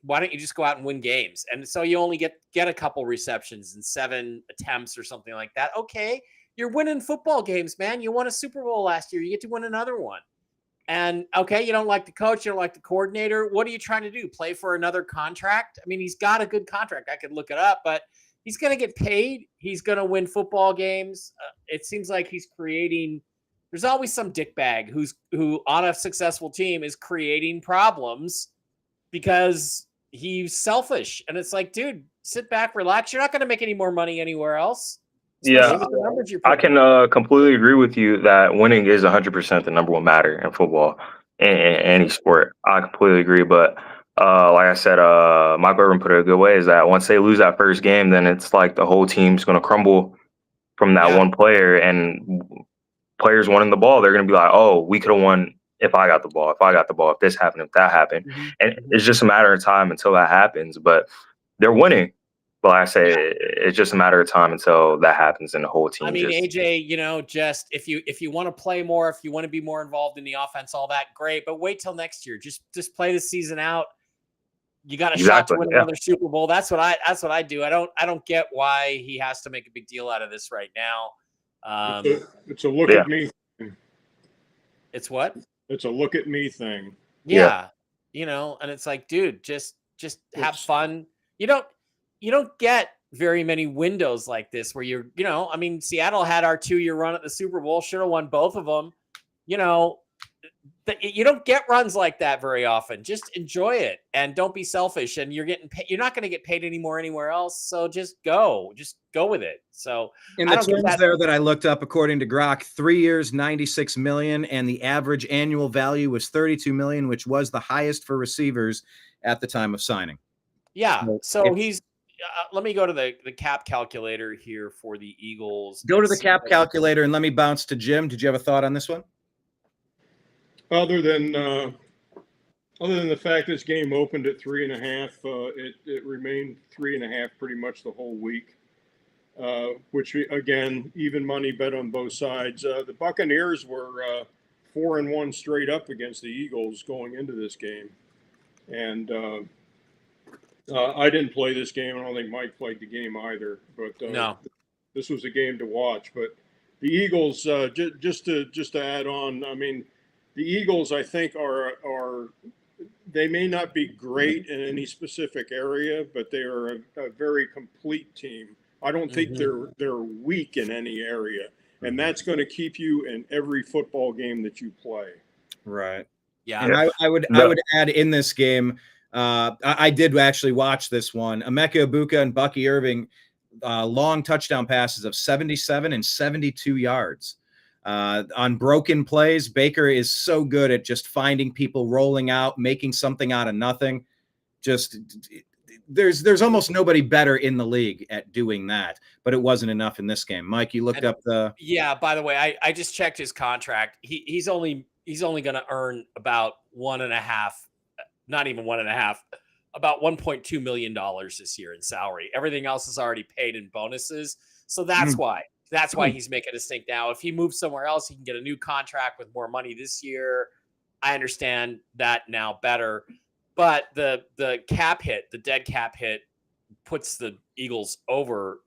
don't you just go out and win games? And so you only get a couple receptions and 7 attempts or something like that. Okay, you're winning football games, man. You won a Super Bowl last year. You get to win another one. And okay, you don't like the coach, you don't like the coordinator. What are you trying to do? Play for another contract? I mean, he's got a good contract. I could look it up, but he's going to get paid. He's going to win football games. It seems like he's creating. There's always some dickbag who on a successful team is creating problems because he's selfish. And it's like, dude, sit back, relax. You're not going to make any more money anywhere else. I can completely agree with you that winning is 100% the number one matter in football, in any sport. I completely agree. But like I said, Michael Irvin put it a good way, is that once they lose that first game, then it's like the whole team's going to crumble from that one player. And players wanting the ball, they're going to be like, oh, we could have won if I got the ball, if this happened, if that happened. Mm-hmm. And it's just a matter of time until that happens. But they're winning. But like I say, it's just a matter of time until that happens, and the whole team. I mean, AJ, just if you want to play more, if you want to be more involved in the offense, all that, great. But wait till next year. Just play the season out. You got a shot to win another Super Bowl. That's what I do. I don't get why he has to make a big deal out of this right now. It's a look at me thing. It's what? It's a look at me thing. Yeah. And it's like, dude, just have fun. You don't get very many windows like this where Seattle had our 2-year run at the Super Bowl, should have won both of them. You don't get runs like that very often. Just enjoy it and don't be selfish. And you're not going to get paid anymore anywhere else. So just go with it. So in the terms there that I looked up, according to Grok, 3 years, $96 million, and the average annual value was $32 million, which was the highest for receivers at the time of signing. Yeah. So he's. Let me go to the cap calculator here for the Eagles. Go to the cap calculator and let me bounce to Jim. Did you have a thought on this one? Other than Other than the fact this game opened at 3.5, it remained 3.5 pretty much the whole week. Which again, even money bet on both sides. The Buccaneers were 4-1 straight up against the Eagles going into this game, and I didn't play this game. I don't think Mike played the game either. But No. this was a game to watch. But the Eagles, just to add on, I mean, the Eagles, I think are they may not be great in any specific area, but they are a very complete team. I don't think they're weak in any area, and that's going to keep you in every football game that you play. Right. Yeah. And I would add in this game. I did actually watch this one. Emeka Egbuka and Bucky Irving, long touchdown passes of 77 and 72 yards. On broken plays, Baker is so good at just finding people rolling out, making something out of nothing. Just there's almost nobody better in the league at doing that, but it wasn't enough in this game. Mike, you looked up the. Yeah. By the way, I just checked his contract. He's only going to earn about 1.5, not even 1.5, about $1.2 million this year in salary. Everything else is already paid in bonuses. So that's why he's making a stink now. If he moves somewhere else, he can get a new contract with more money this year. I understand that now better. But the cap hit, the dead cap hit, puts the Eagles over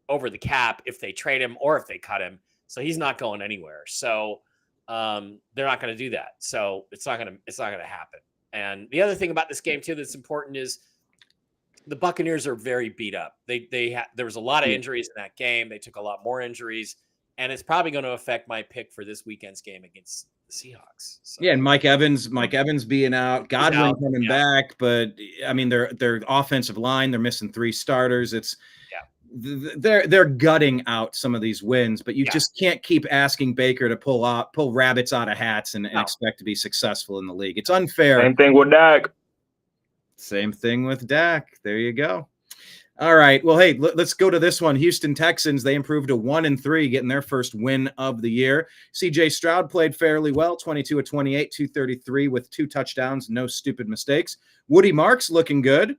the cap if they trade him or if they cut him. So he's not going anywhere. So they're not going to do that. So it's not going to happen. And the other thing about this game too that's important is the Buccaneers are very beat up. There was a lot of injuries in that game. They took a lot more injuries, and it's probably going to affect my pick for this weekend's game against the Seahawks. So. Yeah, and Mike Evans being out, Godwin coming back, but I mean their offensive line, they're missing 3 starters. It's they're gutting out some of these wins, but you just can't keep asking Baker to pull rabbits out of hats and expect to be successful in the league. It's unfair. Same thing with Dak. Same thing with Dak. There you go. All right. Well, hey, let's go to this one. Houston Texans, they improved to 1-3, getting their first win of the year. CJ Stroud played fairly well, 22 of 28, 233 with 2 touchdowns, no stupid mistakes. Woody Marks looking good,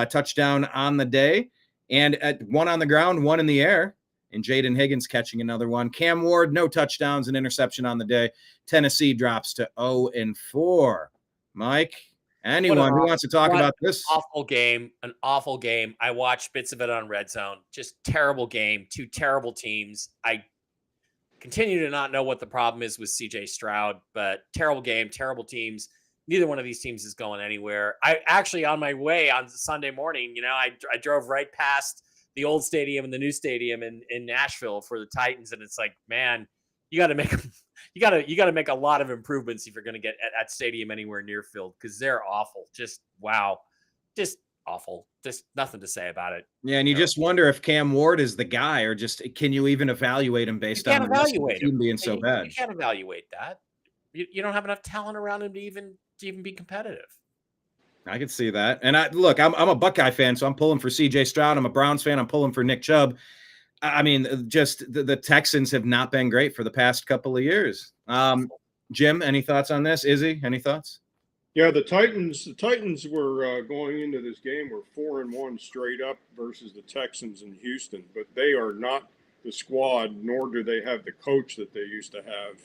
touchdown on the day, and at 1 on the ground, 1 in the air, and Jaden Higgins catching another one. Cam Ward, no touchdowns, an interception on the day. Tennessee drops to 0-4. Mike? Anyone who wants to talk about this? An awful game. I watched bits of it on Red Zone. Just terrible game. 2 terrible teams. I continue to not know what the problem is with CJ Stroud, but terrible game, terrible teams. Neither one of these teams is going anywhere. I actually, on my way on Sunday morning, I drove right past the old stadium and the new stadium in Nashville for the Titans. And it's like, man, you got to make a lot of improvements if you're going to get at that stadium anywhere near field, because they're awful. Just wow, just awful. Just nothing to say about it. Yeah, and you just wonder if Cam Ward is the guy, or just can you even evaluate him based on the team being so bad? You can't evaluate that. You don't have enough talent around him to even be competitive. I can see that. And I'm a Buckeye fan, so I'm pulling for CJ Stroud. I'm a Browns fan. I'm pulling for Nick Chubb. I mean, just the Texans have not been great for the past couple of years. Jim, any thoughts on this? Izzy, any thoughts? Yeah, the Titans were going into this game were 4-1 straight up versus the Texans in Houston, but they are not the squad, nor do they have the coach that they used to have.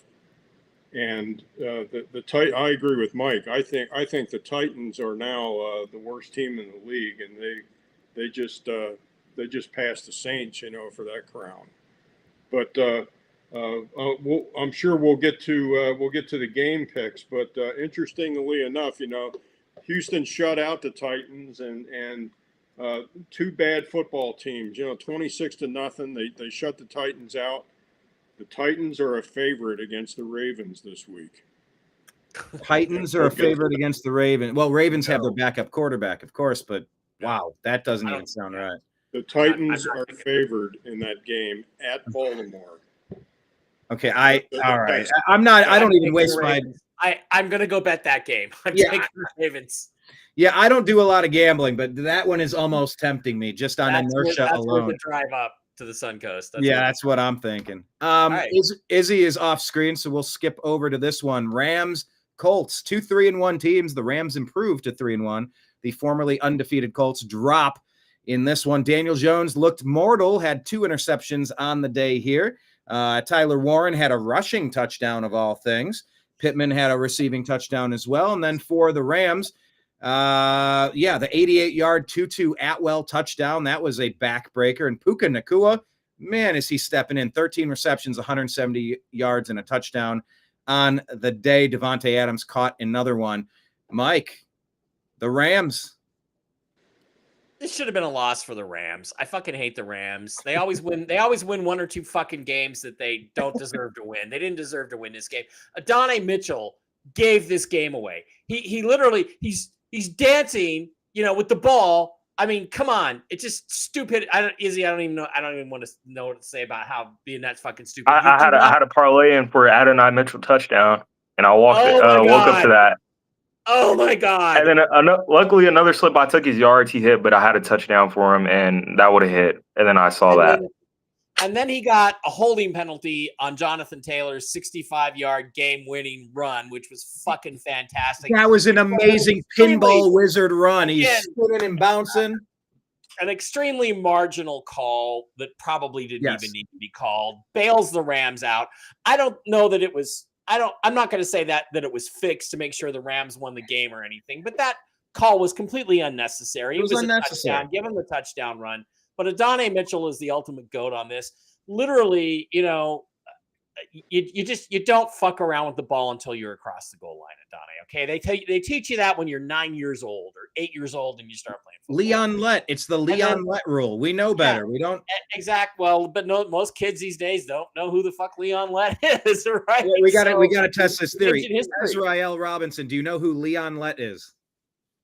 And I agree with Mike. I think the Titans are now the worst team in the league, and they just passed the Saints, for that crown. But I'm sure we'll get to the game picks. But interestingly enough, Houston shut out the Titans and 2 bad football teams. 26-0. They shut the Titans out. The Titans are a favorite against the Ravens this week. Titans are a favorite against the Ravens. Well, Ravens have their backup quarterback, of course, but wow, that doesn't even sound right. The Titans are favored in that game at Baltimore. Okay, all right. I don't even waste my. I'm gonna go bet that game. I'm taking the Ravens. Yeah, I don't do a lot of gambling, but that one is almost tempting me just on inertia alone. That's the drive up to the Suncoast. That's what I'm thinking. Izzy is off screen, so we'll skip over to this one. Rams Colts, 2 3-1 teams. The Rams improved to 3-1. The formerly undefeated Colts drop in this one. Daniel Jones looked mortal, had 2 interceptions on the day here. Tyler Warren had a rushing touchdown of all things. Pittman had a receiving touchdown as well. And then for the Rams, the 88-yard Tutu Atwell touchdown. That was a backbreaker. And Puka Nacua, man, is he stepping in. 13 receptions, 170 yards, and a touchdown on the day. Devontae Adams caught another one. Mike, the Rams. This should have been a loss for the Rams. I fucking hate the Rams. They always win. They always win 1 or 2 fucking games that they don't deserve to win. They didn't deserve to win this game. Adonai Mitchell gave this game away. He literally he's dancing, with the ball. I mean, come on. It's just stupid. I don't even want to know what to say about how being that fucking stupid. I had a parlay in for Adonai Mitchell touchdown, and I woke up to that. Oh my God. And then luckily another slip, I took his yards, he hit, but I had a touchdown for him, and that would have hit. And then I saw that. And then he got a holding penalty on Jonathan Taylor's 65-yard game-winning run, which was fucking fantastic. That was an amazing pinball wizard run. He's spinning and bouncing. An extremely marginal call that probably didn't even need to be called. Bails the Rams out. I don't know that it was I'm not going to say that it was fixed to make sure the Rams won the game or anything, but that call was completely unnecessary. It was unnecessary. A touchdown, give him the touchdown run. But Adonai Mitchell is the ultimate GOAT on this. Literally, you don't fuck around with the ball until you're across the goal line, Adonai. Okay, they teach you that when you're 9 years old or 8 years old and you start playing football. Leon Lett. It's the Leon Lett rule. We know better. We don't exact. Well, but no, most kids these days don't know who the fuck Leon Lett is, right? Yeah, we got to test this theory. Ez'Ryel Robinson. Do you know who Leon Lett is?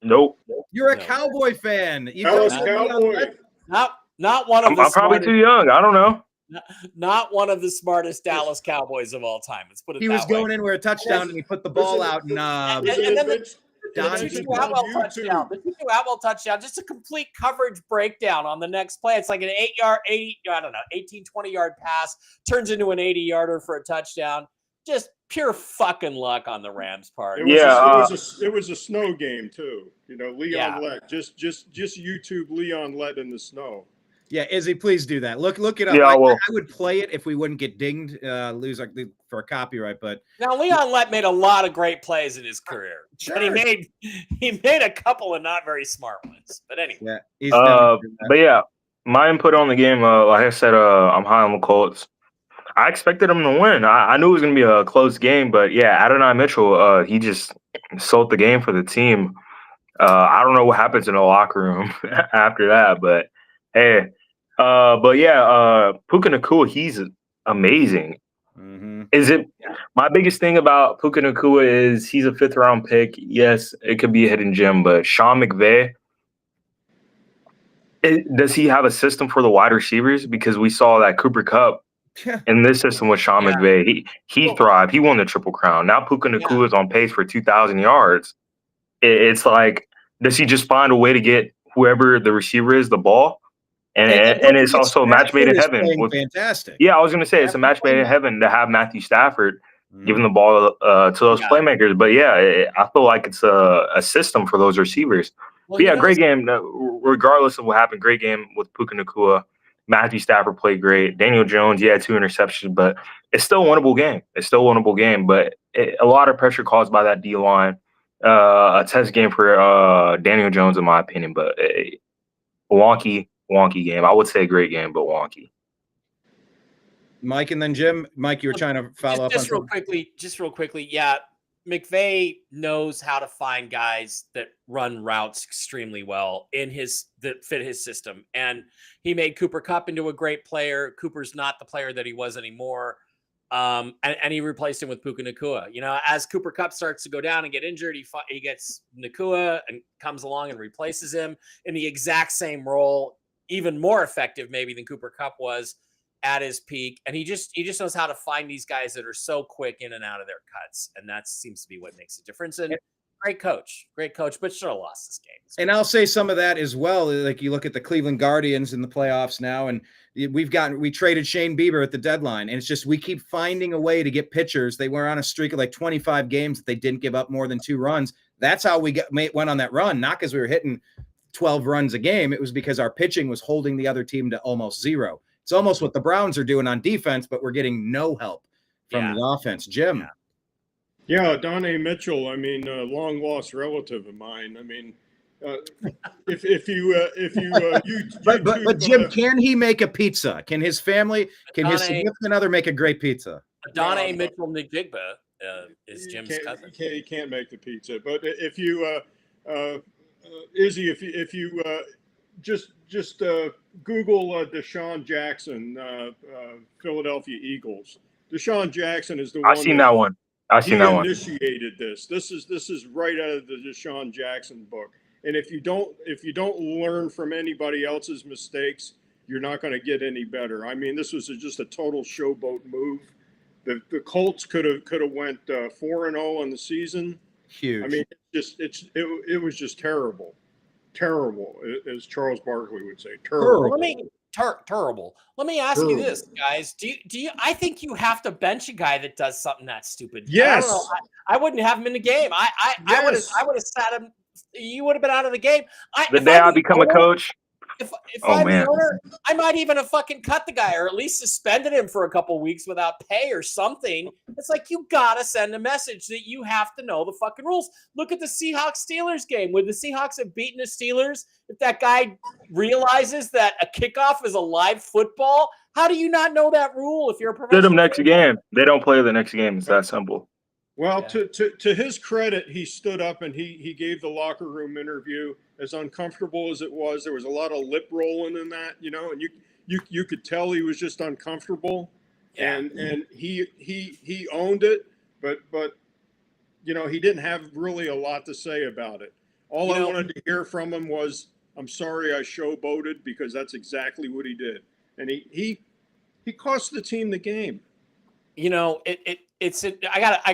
Nope. You're a Cowboy fan. You Dallas Cowboy. Not one of the. I'm probably too young. I don't know. Not one of the smartest Dallas Cowboys of all time. Let's put it. He was going in with a touchdown and he put the ball out and then the Tutu Atwell touchdown, just a complete coverage breakdown on the next play. It's like an 18, 20-yard pass turns into an 80-yarder for a touchdown. Just pure fucking luck on the Rams' part. It was a snow game too. Leon Lett. Just YouTube Leon Lett in the snow. Yeah, Izzy, please do that. Look it up. Yeah, I would play it if we wouldn't get dinged, lose for a copyright. But now Leon Lett made a lot of great plays in his career, but he made a couple of not very smart ones. But anyway, but yeah, my input on the game, like I said, I'm high on the Colts. I expected them to win. I knew it was going to be a close game, but yeah, Adonai Mitchell, he just sold the game for the team. I don't know what happens in the locker room after that, but hey. Puka Nacua, he's amazing. Mm-hmm. My biggest thing about Puka Nacua is he's a 5th round pick. Yes, it could be a hidden gem, but Sean McVay, does he have a system for the wide receivers? Because we saw that Cooper Kupp in this system with Sean McVay, he thrived. He won the Triple Crown. Now Puka Nacua is on pace for 2,000 yards. It's like, does he just find a way to get whoever the receiver is the ball? And it's also a match made in heaven. Fantastic. Yeah, I was going to say it's a match made in heaven to have Matthew Stafford giving the ball to those playmakers. But yeah, I feel like it's a system for those receivers. Well, but yeah, great game. Regardless of what happened, great game with Puka Nacua. Matthew Stafford played great. Daniel Jones, 2 interceptions, but it's still a winnable game. But a lot of pressure caused by that D line. A test game for Daniel Jones, in my opinion, but wonky game. I would say a great game, but wonky. Mike and then Jim. Mike, you were trying to follow up just real quickly. Yeah, McVay knows how to find guys that run routes extremely well that fit his system, and he made Cooper Kupp into a great player. Cooper's not the player that he was anymore. And he replaced him with Puka Nacua. As Cooper Kupp starts to go down and get injured, he gets Nacua and comes along and replaces him in the exact same role, even more effective maybe than Cooper Kupp was at his peak. And he just knows how to find these guys that are so quick in and out of their cuts. And that seems to be what makes a difference. And great coach, but should have lost this game. And I'll say some of that as well. Like you look at the Cleveland Guardians in the playoffs now, and We traded Shane Bieber at the deadline, and it's just we keep finding a way to get pitchers. They were on a streak of like 25 games that they didn't give up more than 2 runs. That's how we went on that run, not because we were hitting 12 runs a game. It was because our pitching was holding the other team to almost 0. It's almost what the Browns are doing on defense, but we're getting no help from the offense. Jim. Yeah, Donnie Mitchell. I mean, a long lost relative of mine. I mean, if you but Jim, can he make a pizza? Can his family? Can his significant other make a great pizza? Donnie Mitchell McJigba is Jim's cousin. He can't make the pizza, but if you Izzy, if you just Google Deshaun Jackson, Philadelphia Eagles. Deshaun Jackson is the one. I've seen that one. I've seen that one. Initiated this. This is right out of the Deshaun Jackson book. And if you don't learn from anybody else's mistakes, you're not going to get any better. I mean, this was just a total showboat move. The Colts could have went 4-0 in the season. Huge. I mean, it was just terrible, as Charles Barkley would say. Terrible. Terrible. Let me ask you this, guys. Do you? I think you have to bench a guy that does something that stupid. Yes. I wouldn't have him in the game. I would have sat him. You would have been out of the game. The day I become a coach. If I'm the owner, I might even have fucking cut the guy or at least suspended him for a couple weeks without pay or something. It's like you gotta send a message that you have to know the fucking rules. Look at the Seahawks-Steelers game. Would the Seahawks have beaten the Steelers if that guy realizes that a kickoff is a live football? How do you not know that rule if you're a professional? Did them next game. They don't play the next game. It's that simple. Well, to his credit, he stood up and he gave the locker room interview. As uncomfortable as it was, there was a lot of lip rolling in that, and you could tell he was just uncomfortable, and he owned it, but he didn't have really a lot to say about it. All I wanted to hear from him was, "I'm sorry I showboated," because that's exactly what he did, and he cost the team the game. I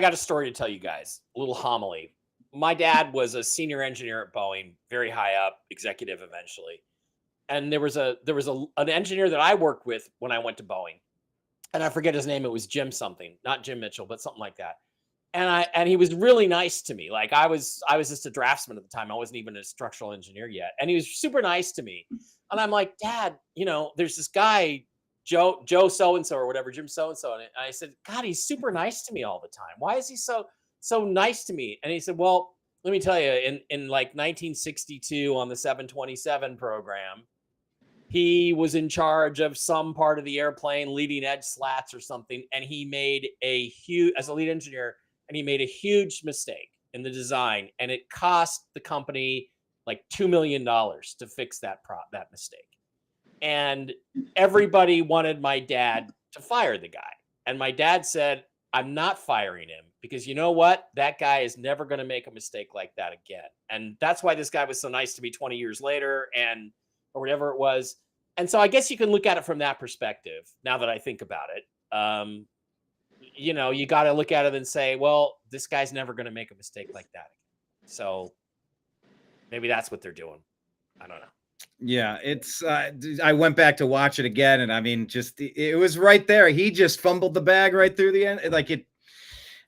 got a story to tell you guys. A little homily. My dad was a senior engineer at Boeing, very high up, executive eventually. And there was an engineer that I worked with when I went to Boeing, and I forget his name. It was Jim something, not Jim Mitchell, but something like that. And he was really nice to me. Like I was just a draftsman at the time. I wasn't even a structural engineer yet, and he was super nice to me. And I'm like, Dad, there's this guy, Joe so-and-so or whatever, Jim so-and-so. And I said, God, he's super nice to me all the time. Why is he so nice to me? And he said, well, let me tell you, in like 1962 on the 727 program, he was in charge of some part of the airplane, leading edge slats or something. And he made as a lead engineer, and he made a huge mistake in the design. And it cost the company like $2 million to fix that mistake. And everybody wanted my dad to fire the guy. And my dad said, I'm not firing him because you know what? That guy is never going to make a mistake like that again. And that's why this guy was so nice to me 20 years later or whatever it was. And so I guess you can look at it from that perspective now that I think about it. You got to look at it and say, well, this guy's never going to make a mistake like that again. So maybe that's what they're doing. I don't know. Yeah, it's I went back to watch it again, and I mean, just it was right there. He just fumbled the bag right through the end.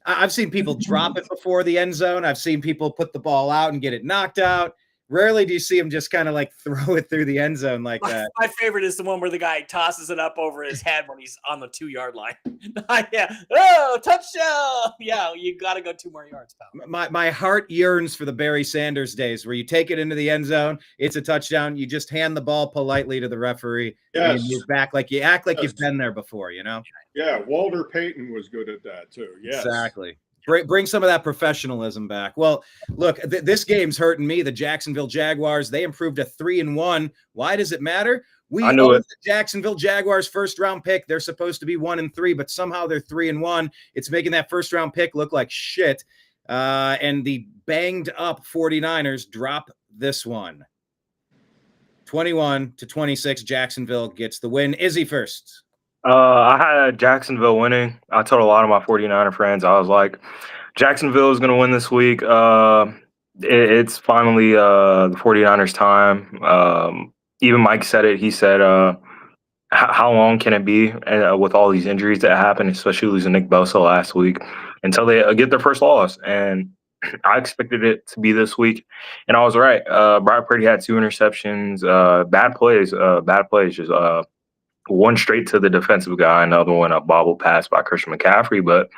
I've seen people drop it before the end zone. I've seen people put the ball out and get it knocked out. Rarely do you see him just kind of like throw it through the end zone like that. My favorite is the one where the guy tosses it up over his head when he's on the 2-yard line. Yeah. Oh, touchdown. Yeah, you got to go 2 more yards, pal. My heart yearns for the Barry Sanders days where you take it into the end zone, it's a touchdown, you just hand the ball politely to the referee, and you move back like you act like you've been there before, Yeah, Walter Payton was good at that too. Yes. Exactly. Bring some of that professionalism back. Well, look, this game's hurting me. The Jacksonville Jaguars, they improved to 3-1. Why does it matter? I know the Jacksonville Jaguars first round pick. They're supposed to be 1-3, but somehow they're 3-1. It's making that first round pick look like shit. And the banged up 49ers drop this one. 21-26. Jacksonville gets the win. Izzy first. I had Jacksonville winning. I told a lot of my 49er friends, I was like, Jacksonville is going to win this week. It's finally the 49ers time. Even Mike said it. He said how long can it be with all these injuries that happen, especially losing Nick Bosa last week, until they get their first loss? And I expected it to be this week, and I was right. Brock Purdy had 2 interceptions, bad plays, just one straight to the defensive guy, another one a bobble pass by Christian McCaffrey. But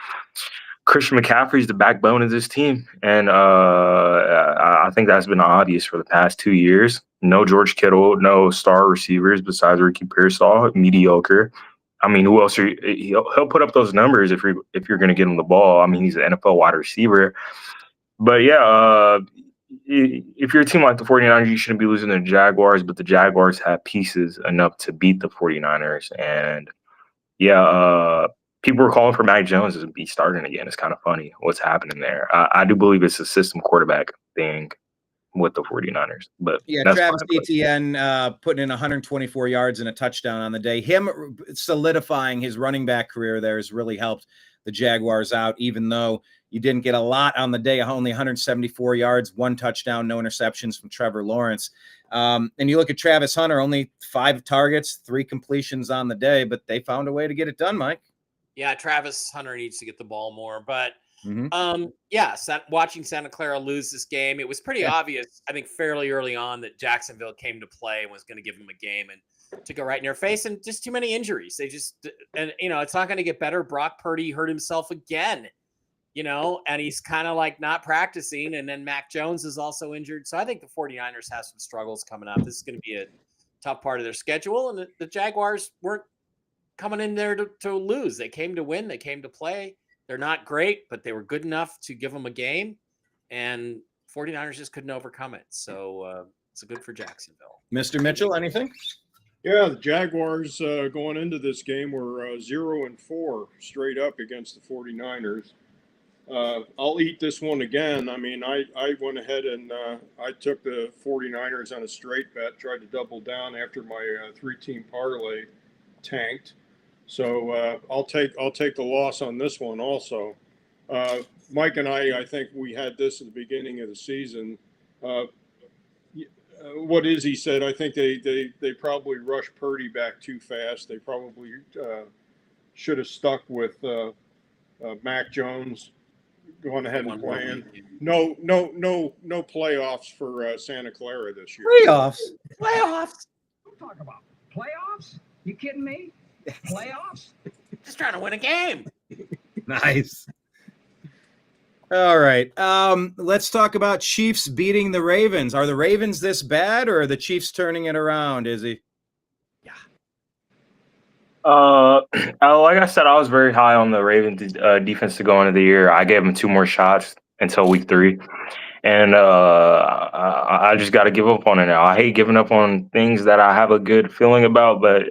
Christian McCaffrey is the backbone of this team, and I think that's been obvious for the past 2 years. No George Kittle, no star receivers besides Ricky Pearsall, mediocre. I mean, who else? He'll put up those numbers if you're going to get him the ball. I mean, he's an NFL wide receiver. But yeah, if you're a team like the 49ers, you shouldn't be losing to the Jaguars, but the Jaguars have pieces enough to beat the 49ers. And yeah, people were calling for Mac Jones to be starting again. It's kind of funny what's happening there. I do believe it's a system quarterback thing with the 49ers. But yeah, Travis Etienne putting in 124 yards and a touchdown on the day. Him solidifying his running back career there has really helped the Jaguars out, even though you didn't get a lot on the day, only 174 yards, 1 touchdown, no interceptions from Trevor Lawrence. And you look at Travis Hunter, only 5 targets, 3 completions on the day, but they found a way to get it done, Mike. Yeah, Travis Hunter needs to get the ball more, but watching Santa Clara lose this game, it was pretty obvious, I think, fairly early on that Jacksonville came to play and was going to give them a game and took it right in their face, and just too many injuries. It's not going to get better. Brock Purdy hurt himself again, and he's kind of like not practicing, and then Mac Jones is also injured. So I think the 49ers have some struggles coming up. This is going to be a tough part of their schedule, and the Jaguars weren't coming in there to lose. They came to win. They came to play. They're not great, but they were good enough to give them a game, and 49ers just couldn't overcome it. So it's good for Jacksonville. Mr. Mitchell, anything? Yeah, the Jaguars going into this game were 0-4 straight up against the 49ers. I'll eat this one again. I mean, I went ahead and I took the 49ers on a straight bet, tried to double down after my 3-team parlay tanked. So I'll take the loss on this one also. Mike and I think we had this at the beginning of the season. What Izzy said, I think they probably rushed Purdy back too fast. They probably should have stuck with Mac Jones going ahead and playing. No playoffs for Santa Clara this year. Playoffs. Don't talk about playoffs. You kidding me? Playoffs? Just trying to win a game. Nice. All right. Let's talk about Chiefs beating the Ravens. Are the Ravens this bad, or are the Chiefs turning it around, Izzy? Like I said, I was very high on the Ravens defense to go into the year. I gave them 2 more shots until week 3. And I just got to give up on it now. I hate giving up on things that I have a good feeling about, but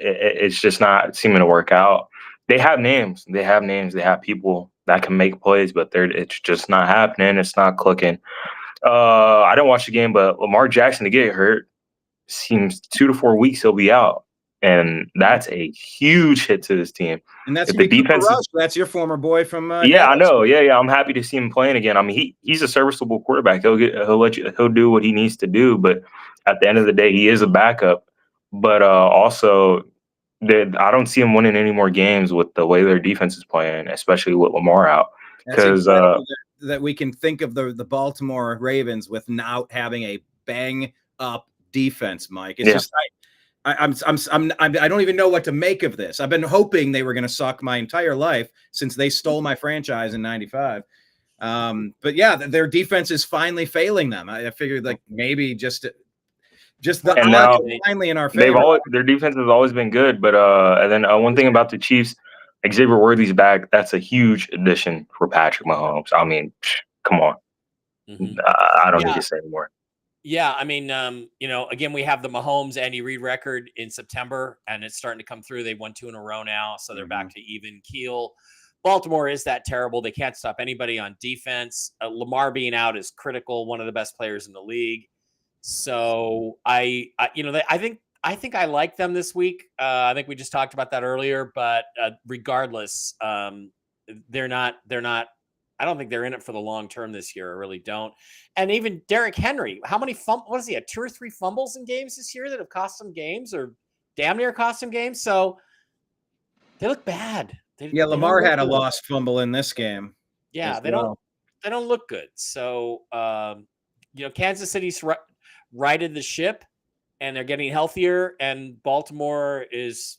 it's just not seeming to work out. They have names. They have people that can make plays, but it's just not happening. It's not clicking. I didn't watch the game, but Lamar Jackson to get hurt seems 2 to 4 weeks he'll be out. And that's a huge hit to this team. And that's the defense. That's your former boy from. Yeah, I know. Yeah. I'm happy to see him playing again. I mean, he's a serviceable quarterback. He'll do what he needs to do. But at the end of the day, he is a backup. But also, I don't see him winning any more games with the way their defense is playing, especially with Lamar out. Because that we can think of the Baltimore Ravens without having a bang up defense, Mike. It's just. I don't even know what to make of this. I've been hoping they were going to suck my entire life since they stole my franchise in 95. But yeah, their defense is finally failing them. I figured like maybe just the now, finally in our favor. Their defense has always been good, but and then one thing about the Chiefs, Xavier Worthy's back. That's a huge addition for Patrick Mahomes. I mean, come on. Mm-hmm. I don't need to say anymore. Yeah, I mean, again, we have the Mahomes Andy Reid record in September, and it's starting to come through. They've won 2 in a row now, so they're back to even keel. Baltimore is that terrible. They can't stop anybody on defense. Lamar being out is critical. One of the best players in the league. So I think I like them this week. I think we just talked about that earlier, but regardless, they're not. I don't think they're in it for the long term this year. I really don't. And even Derrick Henry, how many what is he had 2 or 3 fumbles in games this year that have cost him games, or damn near cost him games. So they look bad. Yeah, Lamar had a lost fumble in this game. Yeah, they don't look good. So Kansas City's righted the ship, and they're getting healthier, and Baltimore is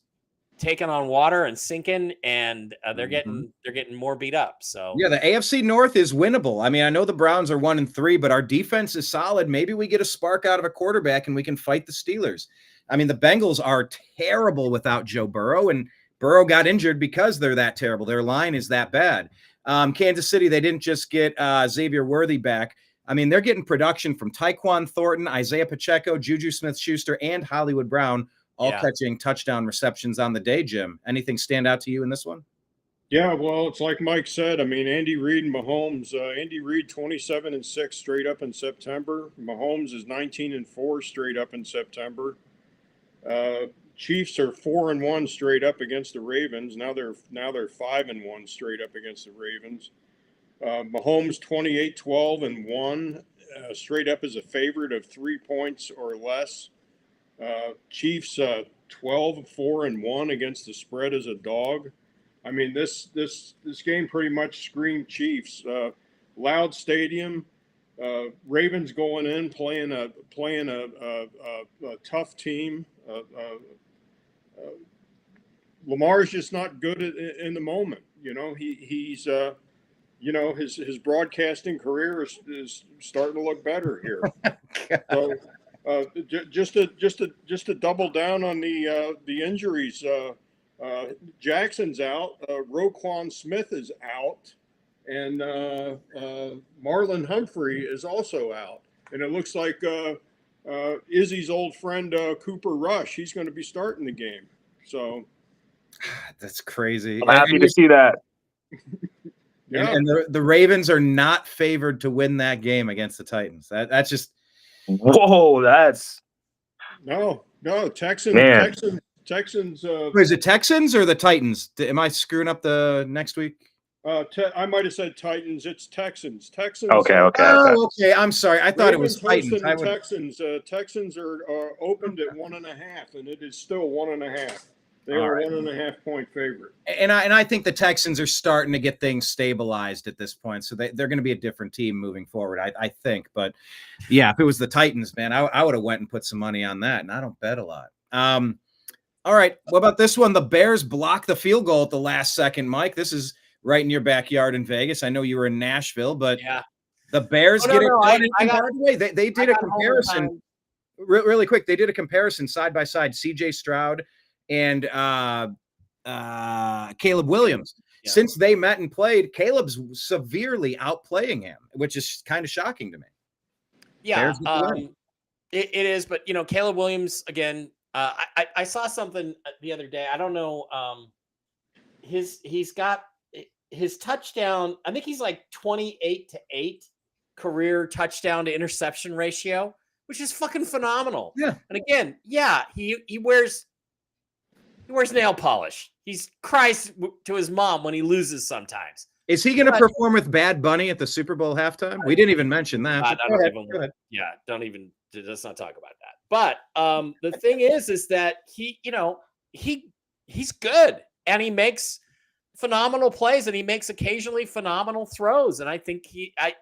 taking on water and sinking, and they're getting more beat up. So yeah, the AFC North is winnable. I mean, I know the Browns are 1-3, but our defense is solid. Maybe we get a spark out of a quarterback and we can fight the Steelers. I mean, the Bengals are terrible without Joe Burrow, and Burrow got injured because they're that terrible. Their line is that bad. Kansas City, they didn't just get Xavier Worthy back. I mean, they're getting production from Tyquan Thornton, Isaiah Pacheco, Juju Smith-Schuster, and Hollywood Brown, all catching touchdown receptions on the day, Jim. Anything stand out to you in this one? Yeah, well, it's like Mike said. I mean, Andy Reid and Mahomes. Andy Reid 27-6 straight up in September. Mahomes is 19-4 straight up in September. Chiefs are 4-1 straight up against the Ravens. Now they're 5-1 straight up against the Ravens. Mahomes 28-12-1 straight up as a favorite of 3 points or less. Chiefs 12-4-1 against the spread as a dog. I mean, this game pretty much screamed Chiefs. Loud stadium. Ravens going in playing a tough team. Lamar's just not good in the moment. He's his broadcasting career is starting to look better here. So just to double down on the injuries. Jackson's out. Roquan Smith is out, and Marlon Humphrey is also out. And it looks like Izzy's old friend Cooper Rush, he's going to be starting the game. So that's crazy. I'm happy to see that. Yeah. And the Ravens are not favored to win that game against the Titans. That's just whoa. That's no Texans. Is it Texans or the Titans? Am I screwing up the next week? I might have said Titans. It's Texans. Okay. Okay. I'm sorry. I thought Ravens it was Titans. Texans. Texans are opened at 1.5, and it is still 1.5. They are 1.5 point favorite. And I think the Texans are starting to get things stabilized at this point, so they're going to be a different team moving forward, I think. But yeah, if it was the Titans, man, I would have went and put some money on that, and I don't bet a lot. All right, what about this one? The Bears block the field goal at the last second, Mike. This is right in your backyard in Vegas. I know you were in Nashville, but the Bears get it done. And by the way, they did a comparison really quick. They did a comparison side by side, CJ Stroud and Caleb Williams. Yeah. Since they met and played, Caleb's severely outplaying him, which is kind of shocking to me. Yeah, it is. But, Caleb Williams, again, I saw something the other day. I don't know. He's got his touchdown. I think he's like 28-8 career touchdown to interception ratio, which is fucking phenomenal. Yeah. And again, he wears nail polish. He cries to his mom when he loses sometimes. Is he going to perform with Bad Bunny at the Super Bowl halftime? We didn't even mention that. Go ahead. Yeah, let's not talk about that. But the thing is that he's good, and he makes phenomenal plays, and he makes occasionally phenomenal throws. And I think and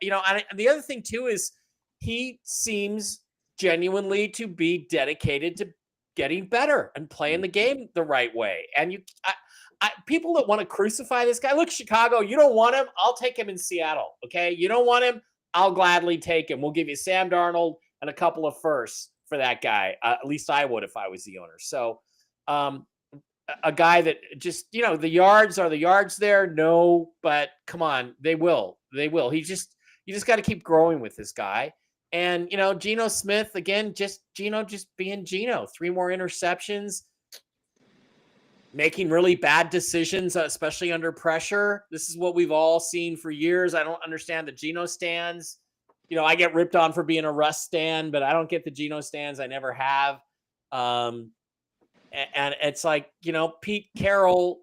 the other thing too is he seems genuinely to be dedicated to getting better and playing the game the right way. And people that want to crucify this guy, look, Chicago, you don't want him. I'll take him in Seattle. Okay. You don't want him. I'll gladly take him. We'll give you Sam Darnold and a couple of firsts for that guy. At least I would if I was the owner. So a guy that just, the yards are the yards there. No, but come on, they will. You just got to keep growing with this guy. And, Geno Smith, again, just being Geno. 3 more interceptions, making really bad decisions, especially under pressure. This is what we've all seen for years. I don't understand the Geno stands. I get ripped on for being a Russ stan, but I don't get the Geno stands. I never have. And it's like, Pete Carroll's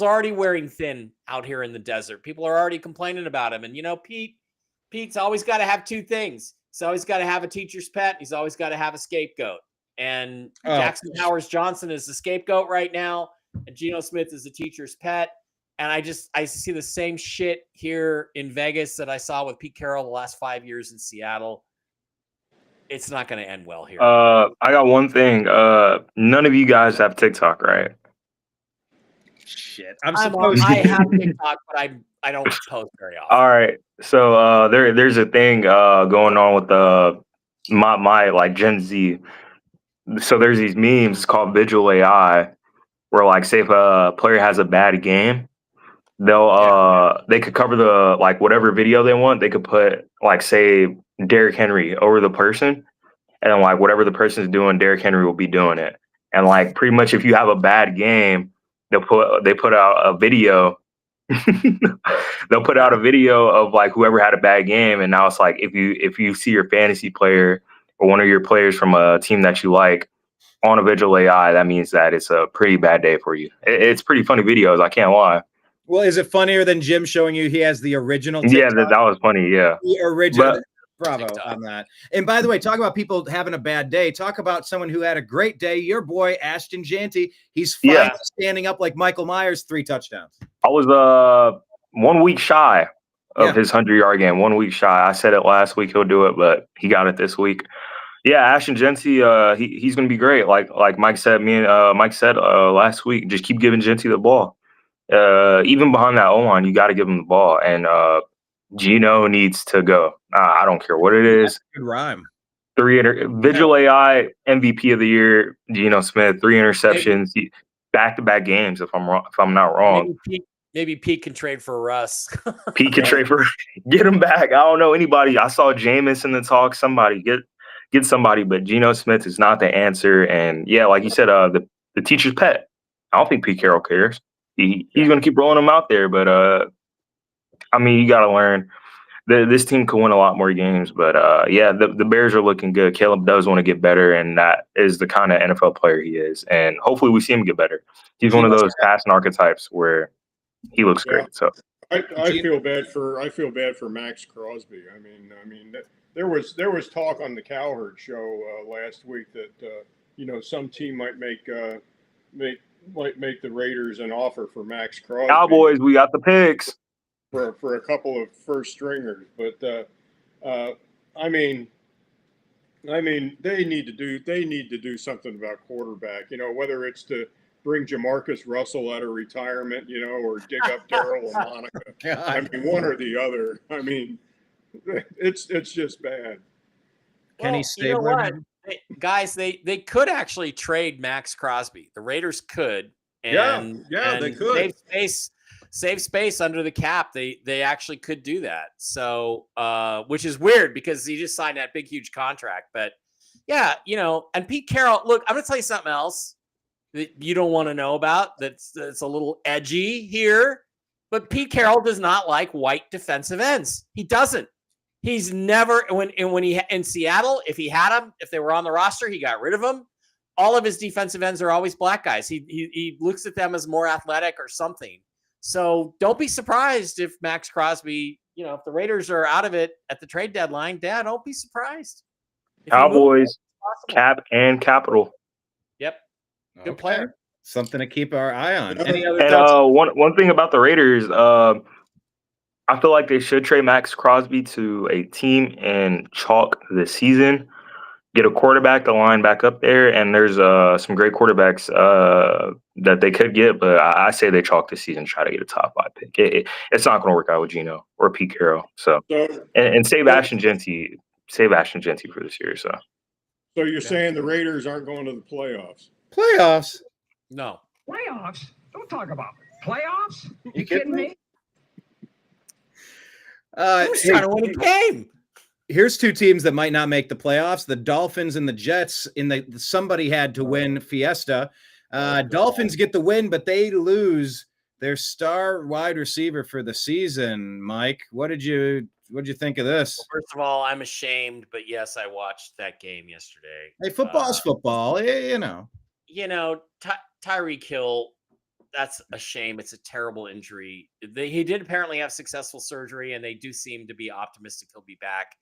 already wearing thin out here in the desert. People are already complaining about him. And, Pete's always got to have 2 things. He's always got to have a teacher's pet. He's always got to have a scapegoat. And Oh. Jackson Powers Johnson is the scapegoat right now, and Geno Smith is the teacher's pet. And I see the same shit here in Vegas that I saw with Pete Carroll the last 5 years in Seattle. It's not going to end well here. I got one thing. None of you guys have TikTok, right? Shit. I have TikTok, but I don't post very often. All right. So there's a thing going on with my like Gen Z. So there's these memes called Visual AI, where like say if a player has a bad game, they could cover the like whatever video they want. They could put like say Derrick Henry over the person, and like whatever the person's doing, Derrick Henry will be doing it. And like pretty much if you have a bad game, they put out a video. They'll put out a video of like whoever had a bad game, and now it's like if you see your fantasy player or one of your players from a team that you like on a Visual AI, that means that it's a pretty bad day for you. It's pretty funny videos, I can't lie. Well, is it funnier than Jim showing you he has the original TikTok? Yeah, that was funny. Yeah, the original. But, Bravo on that. And by the way, talk about people having a bad day. Talk about someone who had a great day. Your boy, Ashton Janty. He's finally standing up like Michael Myers, 3 touchdowns. I was 1 week shy of his 100-yard game. 1 week shy. I said it last week he'll do it, but he got it this week. Yeah, Ashton Genty, he's going to be great. Like Mike said, Mike said last week, just keep giving Genty the ball. Even behind that O-line, you got to give him the ball. And Geno needs to go. I don't care what it is. Good rhyme. Visual AI MVP of the year, Geno Smith, 3 interceptions, back-to-back games. If I'm not wrong, maybe Pete can trade for Russ. Pete can trade for get him back. I don't know anybody. I saw Jameis in the talk. Somebody get somebody, but Geno Smith is not the answer. And yeah, like you said, the teacher's pet. I don't think Pete Carroll cares. He's going to keep rolling them out there, but I mean, you got to learn. This team could win a lot more games, but yeah, the Bears are looking good. Caleb does want to get better, and that is the kind of NFL player he is. And hopefully we see him get better. He's one of those passing archetypes where he looks great. So I feel bad for Max Crosby. I mean there was talk on the Cowherd show last week that some team might make the Raiders an offer for Max Crosby. Cowboys, we got the picks. For a couple of first stringers, but I mean they need to do something about quarterback. Whether it's to bring Jamarcus Russell out of retirement, or dig up Daryl and Monica. I mean, one or the other. I mean, it's just bad. Kenny Stabler. Guys, they could actually trade Max Crosby. The Raiders could. And they could. Save space under the cap. They actually could do that. So, which is weird because he just signed that big, huge contract. But yeah, and Pete Carroll, look, I'm going to tell you something else that you don't want to know about. That's a little edgy here, but Pete Carroll does not like white defensive ends. He doesn't. He's never, when he in Seattle, if he had them, if they were on the roster, he got rid of them. All of his defensive ends are always black guys. He looks at them as more athletic or something. So don't be surprised if Max Crosby, if the Raiders are out of it at the trade deadline, Dad, don't be surprised. Cowboys, cap and capital. Yep. Good player. Something to keep our eye on. Any other thoughts? One thing about the Raiders, I feel like they should trade Max Crosby to a team in chalk this season. Get a quarterback to line back up there, and there's some great quarterbacks that they could get, but I say they chalk this season, try to get a top 5 pick. It's not going to work out with Geno or Pete Carroll. So and save Ashton Genty for this year. So you're saying the Raiders aren't going to the playoffs? Playoffs? No. Playoffs? Don't talk about it. Playoffs? You kidding me? Who's trying to win a game? Here's 2 teams that might not make the playoffs: the Dolphins and the Jets. Somebody had to win Fiesta. Dolphins get the win, but they lose their star wide receiver for the season. Mike, what did you think of this? Well, first of all, I'm ashamed, but yes, I watched that game yesterday. Hey, football's football, Tyreek Hill, that's a shame. It's a terrible injury. He did apparently have successful surgery, and they do seem to be optimistic he'll be back.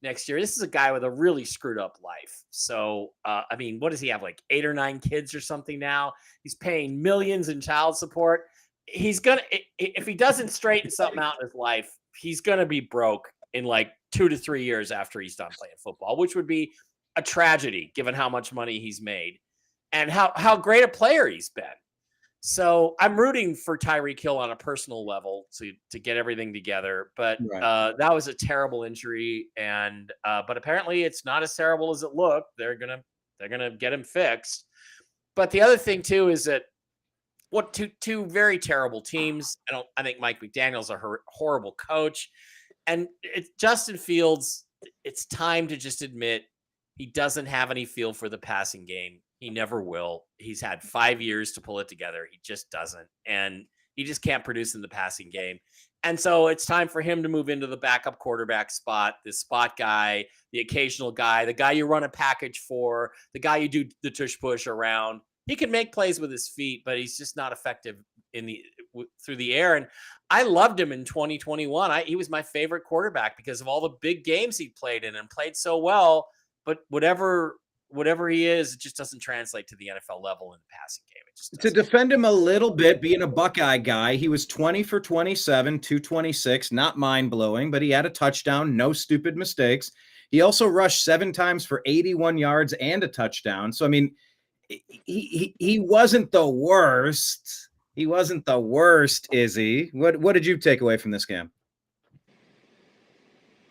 next year. This is a guy with a really screwed up life. So, I mean, what does he have? Like 8 or 9 kids or something now? He's paying millions in child support. He's going to, if he doesn't straighten something out in his life, he's going to be broke in like 2 to 3 years after he's done playing football, which would be a tragedy given how much money he's made and how great a player he's been. So I'm rooting for Tyreek Hill on a personal level to get everything together. But that was a terrible injury, and but apparently it's not as terrible as it looked. They're gonna get him fixed. But the other thing too is that two very terrible teams. I think Mike McDaniel's a horrible coach, and Justin Fields. It's time to just admit he doesn't have any feel for the passing game. He never will. He's had 5 years to pull it together. He just doesn't. And he just can't produce in the passing game. And so it's time for him to move into the backup quarterback spot, the spot guy, the occasional guy, the guy you run a package for, the guy you do the tush push around. He can make plays with his feet, but he's just not effective through the air. And I loved him in 2021. He was my favorite quarterback because of all the big games he played in and played so well. But whatever he is, it just doesn't translate to the NFL level in the passing game. It just to defend him a little bit, being a Buckeye guy, he was 20 for 27, 226, not mind-blowing, but he had a touchdown, no stupid mistakes. He also rushed 7 times for 81 yards and a touchdown. So, I mean, he wasn't the worst. He wasn't the worst, is he? What did you take away from this game?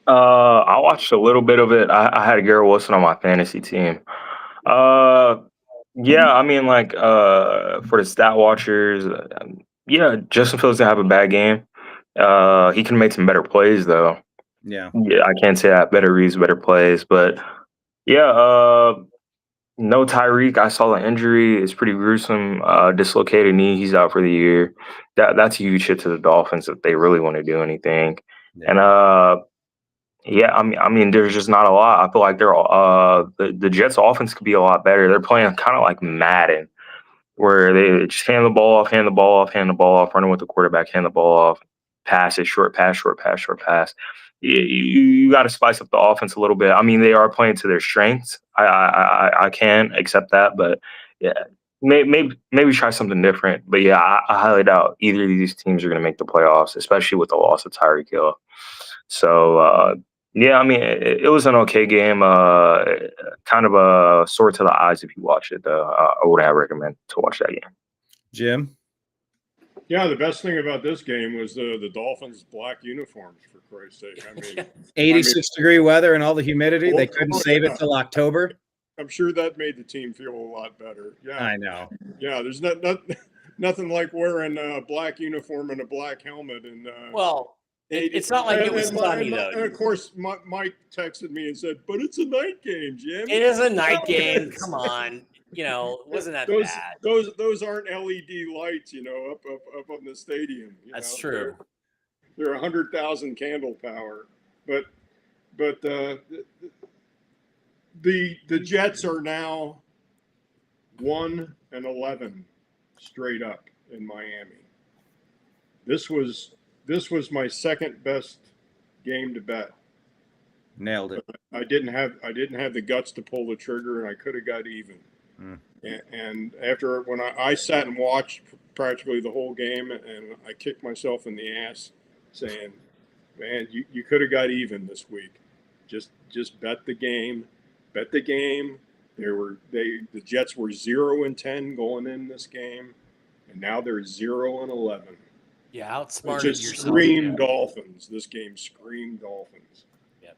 I watched a little bit of it. I had Garrett Wilson on my fantasy team. Yeah, I mean, like, for the stat watchers, yeah, Justin Fields didn't have a bad game. He can make some better plays, though. Yeah, I can't say that. Better reads, better plays. But, yeah, no Tyreek. I saw the injury. It's pretty gruesome. Dislocated knee. He's out for the year. That's a huge hit to the Dolphins if they really want to do anything. yeah. And, yeah, I mean, there's just not a lot. I feel like the Jets' offense could be a lot better. They're playing kind of like Madden, where they just hand the ball off, running with the quarterback, hand the ball off, pass it, short pass, short pass, short pass. You got to spice up the offense a little bit. I mean, they are playing to their strengths. I can accept that, but yeah, maybe try something different. But yeah, I highly doubt either of these teams are going to make the playoffs, especially with the loss of Tyreek Hill. So. Yeah, I mean, it was an okay game. Kind of a sore to the eyes if you watch it. I would recommend to watch that game. Jim? Yeah, the best thing about this game was the Dolphins' black uniforms, for Christ's sake. I mean, 86-degree weather and all the humidity. They couldn't save it till October. I'm sure that made the team feel a lot better. Yeah, I know. Yeah, there's nothing like wearing a black uniform and a black helmet. And well, it's not like it was sunny, though. And of course, Mike texted me and said, "But it's a night game, Jim." It is a night game. Come on, wasn't that bad? Those aren't LED lights, up on the stadium. That's true. They're 100,000 candle power, but the Jets are now 1-11 straight up in Miami. This was my second best game to bet. Nailed it. I didn't have the guts to pull the trigger, and I could have got even. And after when I sat and watched practically the whole game, and I kicked myself in the ass, saying, "Man, you could have got even this week. Just bet the game, bet the game." The Jets were 0-10 going in this game, and now they're 0-11. Yeah, outsmarted yourself. Just screamed Dolphins. This game screamed Dolphins. Yep.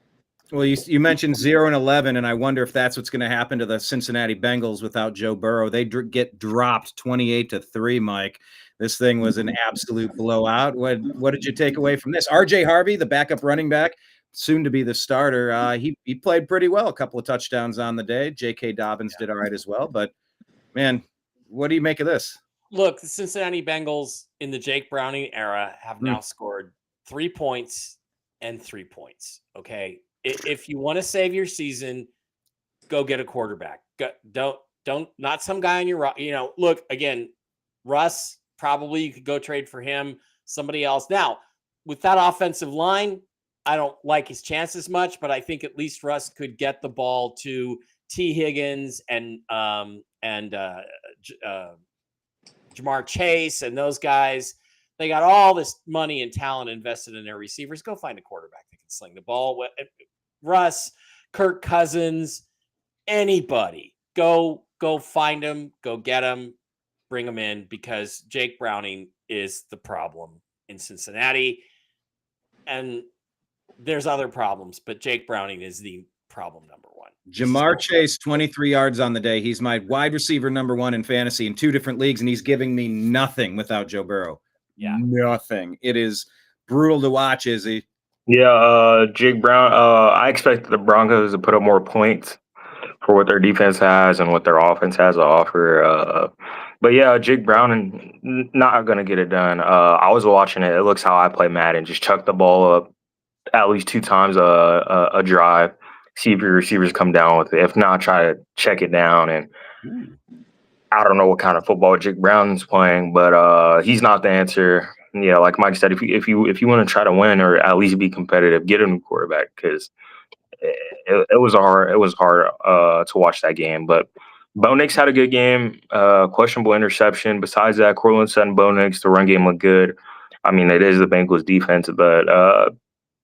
Well, you mentioned 0-11, and I wonder if that's what's going to happen to the Cincinnati Bengals without Joe Burrow. They get dropped 28-3, Mike. This thing was an absolute blowout. What did you take away from this? R.J. Harvey, the backup running back, soon to be the starter. He played pretty well, a couple of touchdowns on the day. J.K. Dobbins did all right as well. But, man, what do you make of this? Look, the Cincinnati Bengals in the Jake Browning era have now scored 3 points and 3 points. Okay. If you want to save your season, go get a quarterback. Don't not some guy on your, look, again, Russ, probably you could go trade for him, somebody else. Now, with that offensive line, I don't like his chances much, but I think at least Russ could get the ball to T. Higgins and Jamar Chase and those guys. They got all this money and talent invested in their receivers. Go find a quarterback that can sling the ball. Russ, Kirk Cousins, anybody. Go find them. Go get them. Bring them in, because Jake Browning is the problem in Cincinnati. And there's other problems, but Jake Browning is the problem number one. Jamar Chase, 23 yards on the day. He's my wide receiver number one in fantasy in 2 different leagues, and he's giving me nothing without Joe Burrow. Yeah. Nothing. It is brutal to watch, Izzy. Yeah, Jake Brown. I expect the Broncos to put up more points for what their defense has and what their offense has to offer. But yeah, Jake Brown not going to get it done. I was watching it. It looks how I play Madden. Just chuck the ball up at least 2 times a drive. See if your receivers come down with it. If not, try to check it down. And I don't know what kind of football Jake Brown's playing, but he's not the answer. Yeah, like Mike said, if you want to try to win or at least be competitive, get a new quarterback, because it was hard to watch that game. But Bo Nix had a good game. Questionable interception. Besides that, Cortland Sutton, Bo Nix, the run game looked good. I mean, it is the Bengals defense, but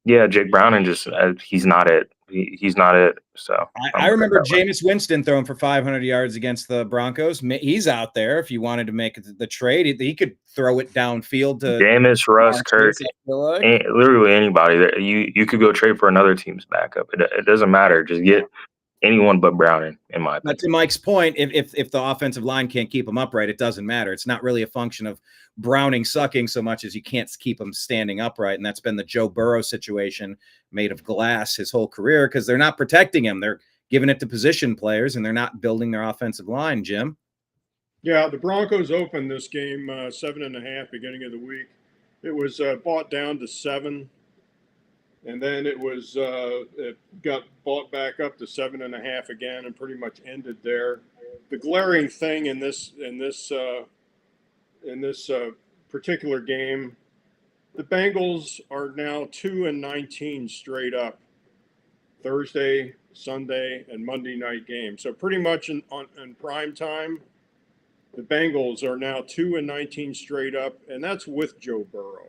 yeah, Jake Browning just he's not it. He's not it. So I remember Jameis Winston throwing for 500 yards against the Broncos. He's out there. If you wanted to make the trade, he could throw it downfield to Jameis, Russ, Kirk, literally anybody. That you could go trade for another team's backup. It doesn't matter. Just get anyone but Browning, in my opinion. But to Mike's point, if the offensive line can't keep him upright, it doesn't matter. It's not really a function of Browning sucking so much as you can't keep him standing upright. And that's been the Joe Burrow situation, made of glass his whole career, because they're not protecting him. They're giving it to position players, and they're not building their offensive line, Jim. Yeah, the Broncos opened this game 7.5 beginning of the week. It was bought down to 7. And then it got bought back up to 7.5 again, and pretty much ended there. The glaring thing in this particular game, the Bengals are now 2-19 straight up, Thursday, Sunday, and Monday night games. So pretty much in prime time, the Bengals are now 2-19 straight up, and that's with Joe Burrow.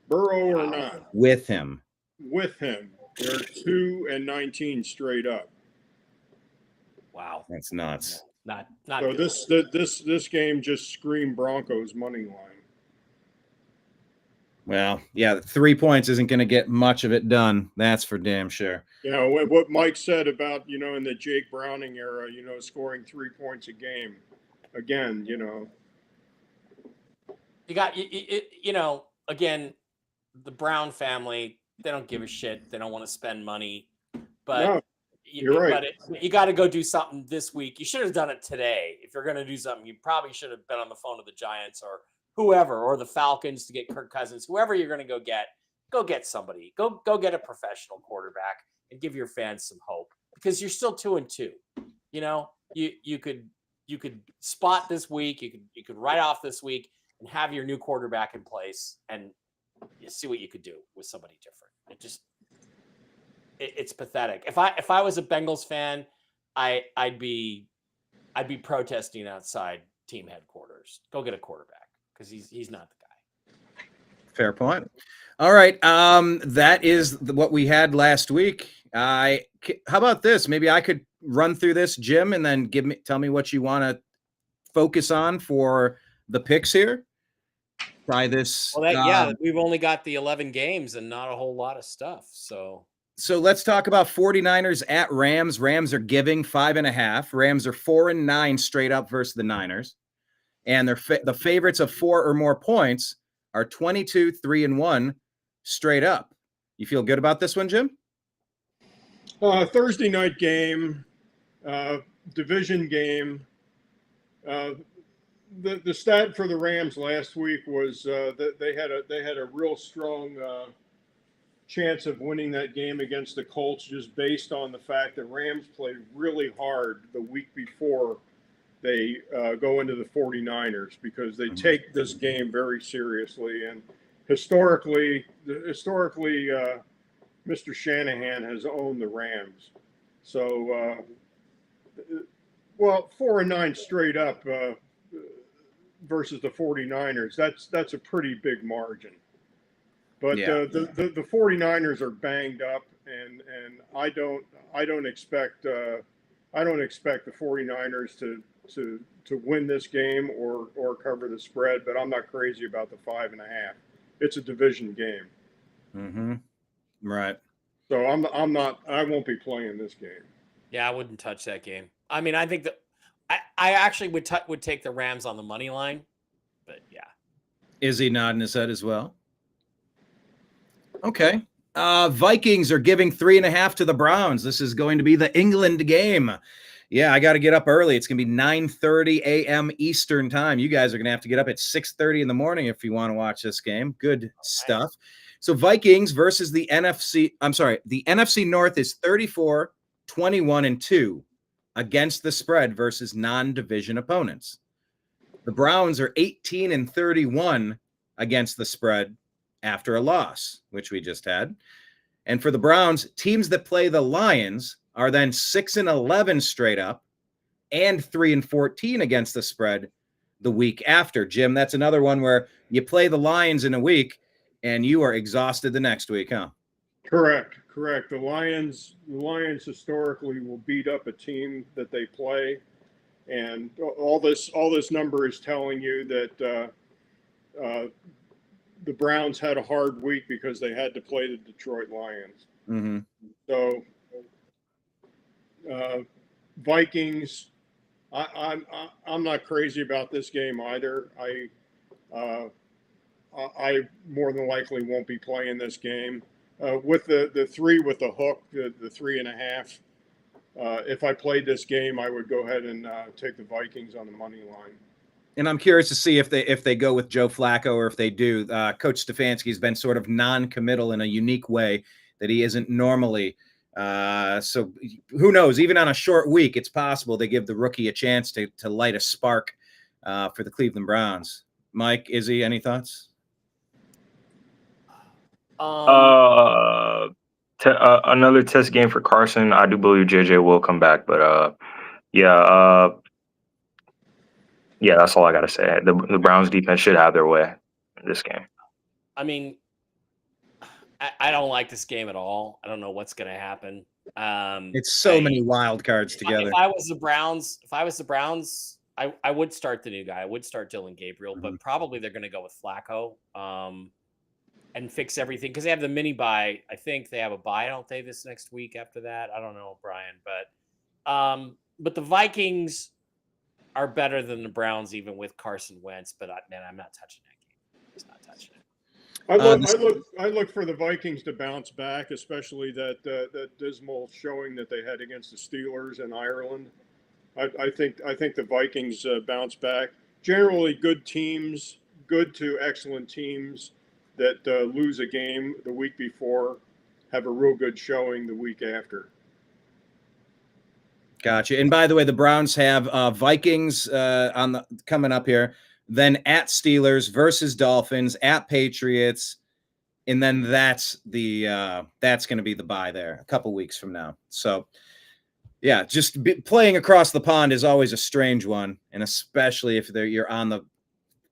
Burrow or not? With him. With him. They're 2-19 straight up. Wow. That's nuts. Not so good. this game just screamed Broncos money line. Well, yeah, 3 points isn't going to get much of it done. That's for damn sure. You know, what Mike said about, in the Jake Browning era, scoring 3 points a game. Again, You got, again, the Brown family, they don't give a shit. They don't want to spend money. But no, you're right. But you got to go do something this week. You should have done it today. If you're going to do something, you probably should have been on the phone to the Giants or whoever, or the Falcons to get Kirk Cousins. Whoever you're going to go get somebody. Go get a professional quarterback and give your fans some hope, because you're still 2-2. You could spot this week. You could write off this week and have your new quarterback in place, and you see what you could do with somebody different. It's pathetic. If I was a Bengals fan, I'd be protesting outside team headquarters. Go get a quarterback, because he's not the guy. Fair point. All right. That is what we had last week. How about this? Maybe I could run through this, Jim, and then tell me what you want to focus on for the picks here. Try this. Well, we've only got the 11 games and not a whole lot of stuff. So let's talk about 49ers at Rams. Rams are giving 5.5. Rams are 4-9 straight up versus the Niners. And the favorites of 4 or more points are 22, 3-1 straight up. You feel good about this one, Jim? Thursday night game, division game. The stat for the Rams last week was that they had a real strong chance of winning that game against the Colts, just based on the fact that Rams played really hard the week before they go into the 49ers, because they take this game very seriously. historically, Mr. Shanahan has owned the Rams. So, well, 4-9 straight up versus the 49ers. That's a pretty big margin. But the 49ers are banged up, and I don't expect the 49ers to win this game or cover the spread. But I'm not crazy about the 5.5. It's a division game. Mm-hmm. Right. So I won't be playing this game. Yeah, I wouldn't touch that game. I mean, I think that I actually would take the Rams on the money line, but yeah. Is he nodding his head as well? Okay. Vikings are giving 3.5 to the Browns. This is going to be the England game. Yeah, I got to get up early. It's going to be 9:30 a.m. Eastern time. You guys are going to have to get up at 6:30 in the morning if you want to watch this game. Good stuff. So Vikings versus the NFC. I'm sorry. The NFC North is 34-21-2 against the spread versus non-division opponents. The Browns are 18-31 against the spread after a loss, which we just had. And for the Browns, teams that play the Lions are then 6-11 straight up and 3-14 against the spread the week after. Jim, that's another one where you play the Lions in a week and you are exhausted the next week, huh? Correct. The Lions historically will beat up a team that they play, and all this number is telling you that the Browns had a hard week because they had to play the Detroit Lions. Mm-hmm. So Vikings, I'm not crazy about this game either. I more than likely won't be playing this game. With the 3 with the hook, the 3.5. If I played this game, I would go ahead and take the Vikings on the money line. And I'm curious to see if they go with Joe Flacco or if they do. Coach Stefanski's been sort of non-committal in a unique way that he isn't normally. So who knows? Even on a short week, it's possible they give the rookie a chance to light a spark for the Cleveland Browns. Mike, Izzy, any thoughts? Another test game for Carson. I do believe JJ will come back, but yeah, that's all I gotta say. The Browns defense should have their way in this game. I mean, I don't like this game at all. I don't know what's going to happen. It's so many wild cards together. If I was the Browns, I would start the new guy. I would start Dylan Gabriel, but probably they're going to go with Flacco and fix everything because they have the mini bye. I think they have a bye, don't they, this next week after that? I don't know, Brian, but the Vikings are better than the Browns, even with Carson Wentz. But I'm not touching that game. Just not touching it. I look for the Vikings to bounce back, especially that dismal showing that they had against the Steelers in Ireland. I think the Vikings bounce back. Generally, good teams, good to excellent teams that lose a game the week before have a real good showing the week after. Gotcha. And by the way, the Browns have Vikings coming up here, then at Steelers versus Dolphins, at Patriots, and then that's going to be the bye there a couple weeks from now. So, yeah, just playing across the pond is always a strange one, and especially if you're on the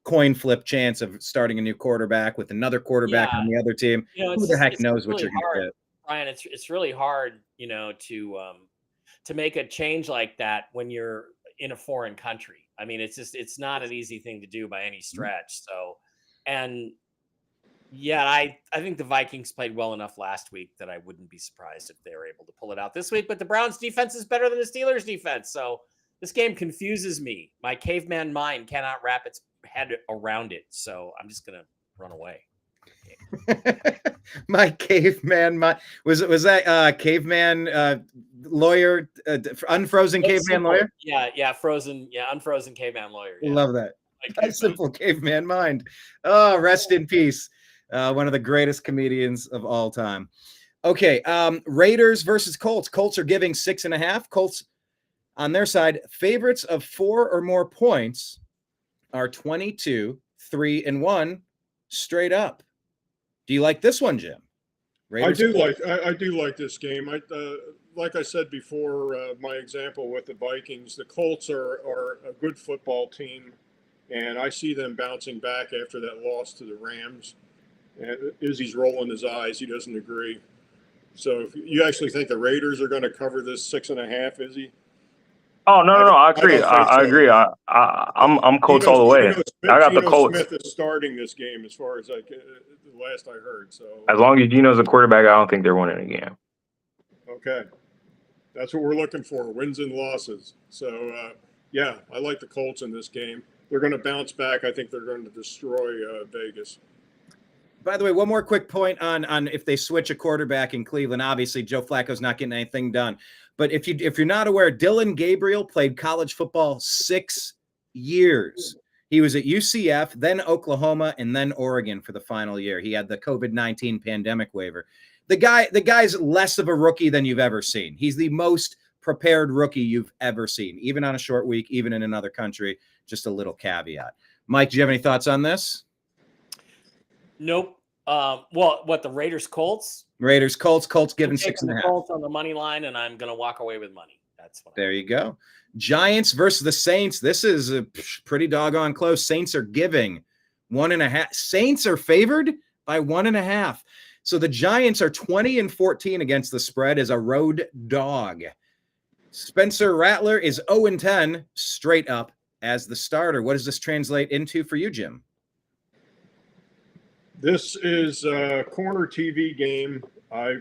coin flip chance of starting a new quarterback with another quarterback on the other team. Who the heck knows what you're going to get? Brian, it's really hard, to make a change like that when you're in a foreign country. I mean, it's not an easy thing to do by any stretch. So, and yeah, I think the Vikings played well enough last week that I wouldn't be surprised if they were able to pull it out this week, but the Browns defense is better than the Steelers defense. So this game confuses me. My caveman mind cannot wrap its head around it. So I'm just going to run away. My caveman mind was that caveman lawyer, unfrozen caveman simple. lawyer. Yeah, frozen. Yeah, unfrozen caveman lawyer. Yeah. Love that. Like simple caveman mind. Oh, rest in peace. One of the greatest comedians of all time. Okay, Raiders versus Colts. Colts are giving 6.5. Colts on their side, favorites of 4 or more points are 22, 3-1 straight up. Do you like this one, Jim? I do like this game. Like I said before, my example with the Vikings, the Colts are a good football team, and I see them bouncing back after that loss to the Rams. And Izzy's rolling his eyes; he doesn't agree. So, if you actually think the Raiders are going to cover this 6.5, Izzy? Oh no, I agree. don't think I so. agree. I'm Colts all the way. I got the Colts. Smith is starting this game, as far as the last I heard. So As long as Geno's a quarterback, I don't think they're winning a game. okay, that's what we're looking for: wins and losses. So yeah, I like the Colts in this game. They're going to bounce back. I think they're going to destroy Vegas. By the way, one more quick point on if they switch a quarterback in Cleveland. Obviously, Joe Flacco's not getting anything done. But if you're not aware, Dylan Gabriel played college football 6 years. He was at UCF, then Oklahoma, and then Oregon for the final year. He had the COVID-19 pandemic waiver. The guy's less of a rookie than you've ever seen. He's the most prepared rookie you've ever seen, even on a short week, even in another country. Just a little caveat. Mike, do you have any thoughts on this? Nope. Well, what, the Raiders Colts? Raiders Colts given I'm 6.5. Colts on the money line, and I'm going to walk away with money. That's what There you go. Giants versus the Saints. This is a pretty doggone close. Saints are giving 1.5. Saints are favored by 1.5. So the Giants are 20-14 against the spread as a road dog. Spencer Rattler is 0-10 straight up as the starter. What does this translate into for you, Jim? This is a corner TV game. I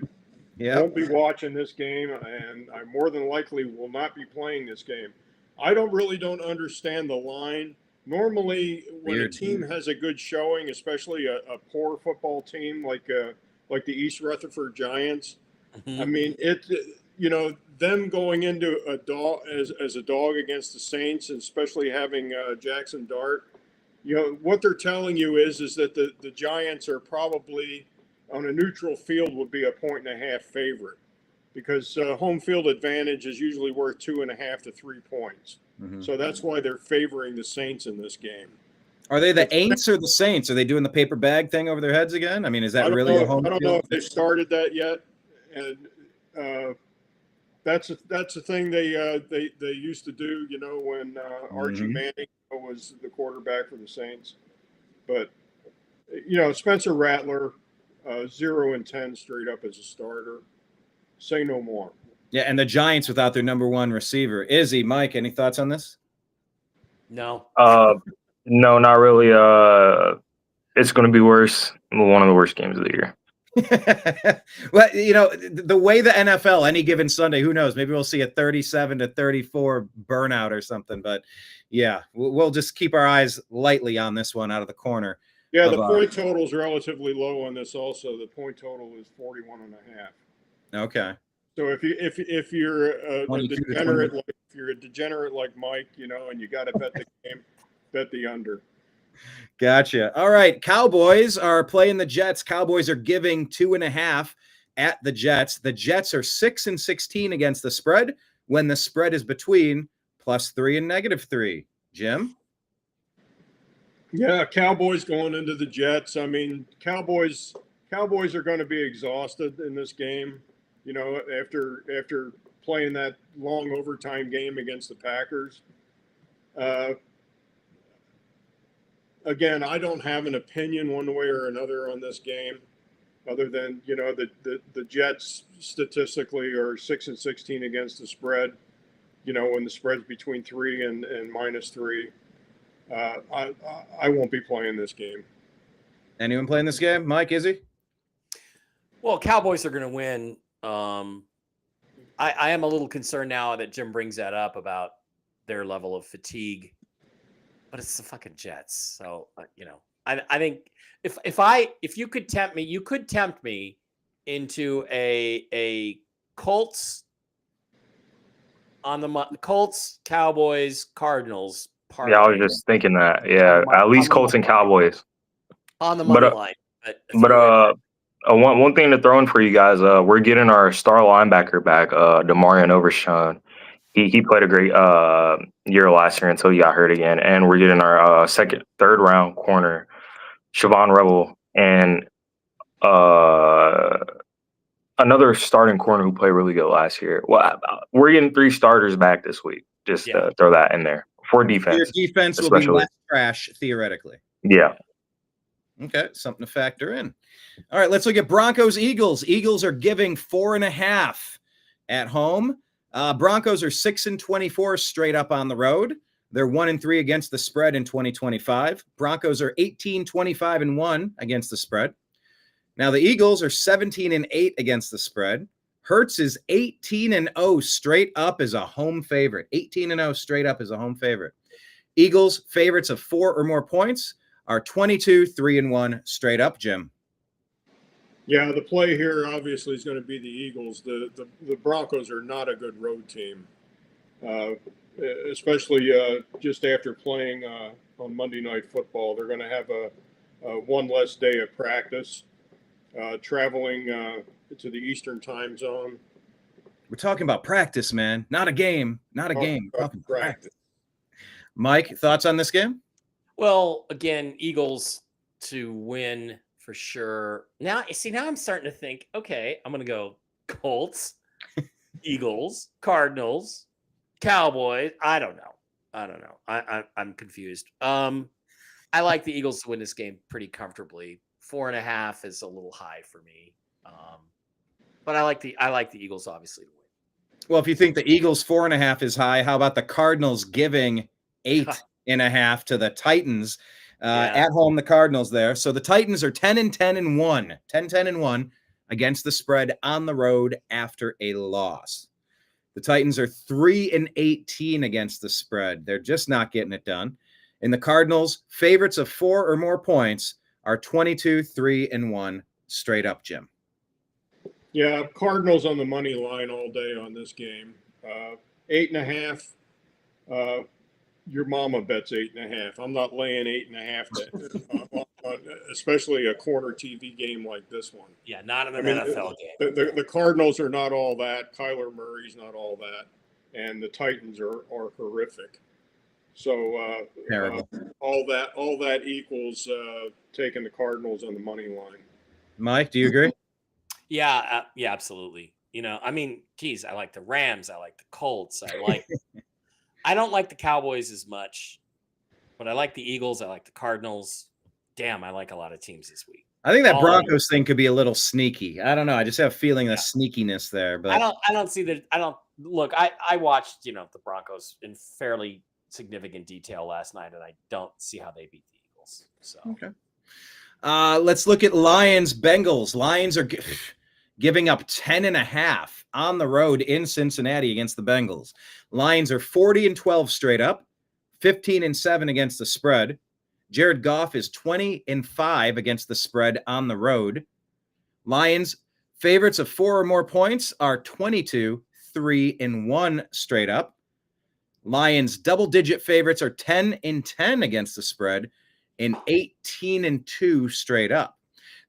won't be watching this game, and I more than likely will not be playing this game. I don't understand the line. Normally, when a team has a good showing, especially a poor football team like the East Rutherford Giants, I mean, them going into a dog as a dog against the Saints, and especially having Jackson Dart. What they're telling you is that the Giants are probably on a neutral field would be a 1.5 favorite, because home field advantage is usually worth 2.5 to 3 points. Mm-hmm. So that's why they're favoring the Saints in this game. Are they the Aints or the Saints? Are they doing the paper bag thing over their heads again? I mean, is that really a home field? I don't know if they started that yet, and that's the thing they used to do. When Archie Manning was the quarterback for the Saints. But Spencer Rattler, 0-10 straight up as a starter. Say no more. Yeah, and the Giants without their number one receiver. Izzy, Mike, any thoughts on this? No. No, not really. It's going to be worse. One of the worst games of the year. Well, the way the NFL, any given Sunday, who knows? Maybe we'll see a 37-34 burnout or something. But yeah, we'll just keep our eyes lightly on this one out of the corner. Yeah, the point total is relatively low on this. Also, the point total is 41.5. Okay. So if you're a degenerate like Mike, and you got to bet the game, bet the under. Gotcha. All right. Cowboys are playing the Jets. Cowboys are giving 2.5 at the Jets. The Jets are 6-16 against the spread when the spread is between +3 and -3. Jim? Yeah, Cowboys going into the Jets. I mean, Cowboys are going to be exhausted in this game. After playing that long overtime game against the Packers. Again, I don't have an opinion one way or another on this game, other than the Jets statistically are 6-16 against the spread. When the spread's between 3 and -3. I won't be playing this game. Anyone playing this game? Mike, is he? Well, Cowboys are going to win. I am a little concerned now that Jim brings that up about their level of fatigue, but it's the fucking Jets. So, I think if you could tempt me, you could tempt me into a Colts on the Colts, Cowboys, Cardinals. Yeah, I was just thinking that. Yeah, at least Colts and Cowboys on the money line. But one thing to throw in for you guys, we're getting our star linebacker back, Demarion Overshown. He played a great year last year until he got hurt again, and we're getting our third round corner, Siobhan Rebel, and Another starting corner who played really good last year. Well, we're getting 3 starters back this week. Just throw that in there for defense. Your defense will especially. be less trash theoretically. Yeah. Okay, something to factor in. All right, let's look at Broncos Eagles. Eagles are giving 4.5 at home. Broncos are 6-24 straight up on the road. They're 1-3 against the spread in 2025. Broncos are 18-25-1 against the spread. Now the Eagles are 17-8 against the spread. Hurts is 18-0 straight up as a home favorite. 18-0 straight up as a home favorite. Eagles favorites of 4 or more points are 22-3-1 straight up, Jim. Yeah, the play here obviously is going to be the Eagles. The Broncos are not a good road team, especially just after playing on Monday Night Football. They're going to have a one less day of practice, traveling to the Eastern time zone. We're talking about practice, man, not a game. Not a game. We're talking practice. Mike, thoughts on this game? Well, again, Eagles to win for sure. Now I'm starting to think, okay, I'm going to go Colts, Eagles, Cardinals, Cowboys. I don't know. I'm confused. I like the Eagles to win this game pretty comfortably. 4.5 is a little high for me. But I like the Eagles obviously to win. Well, if you think the Eagles 4.5 is high, how about the Cardinals giving 8.5 to the Titans? At home, the Cardinals there. So the Titans are 10-10-1, 10-10-1 against the spread on the road after a loss. The Titans are 3-18 against the spread. They're just not getting it done. And the Cardinals, favorites of 4 or more points, are 22-3-1 straight up, Jim. Yeah, Cardinals on the money line all day on this game. 8.5. Your mama bets 8.5. I'm not laying 8.5, especially a corner TV game like this one. Yeah, not in an NFL game. The Cardinals are not all that. Kyler Murray's not all that, and the Titans are horrific. So terrible. All that equals taking the Cardinals on the money line. Mike, do you agree? Yeah, absolutely. Geez, I like the Rams. I like the Colts. I don't like the Cowboys as much, but I like the Eagles. I like the Cardinals. Damn, I like a lot of teams this week. I think that Broncos thing could be a little sneaky. I don't know. I just have a feeling of sneakiness there. But I don't see that. Look, I watched, the Broncos in fairly significant detail last night, and I don't see how they beat the Eagles. So okay. Let's look at Lions Bengals. Lions are giving up 10.5 on the road in Cincinnati against the Bengals. Lions are 40-12 straight up, 15-7 against the spread. Jared Goff is 20-5 against the spread on the road. Lions favorites of 4 or more points are 22-3-1 straight up. Lions double-digit favorites are 10-10 against the spread and 18-2 straight up.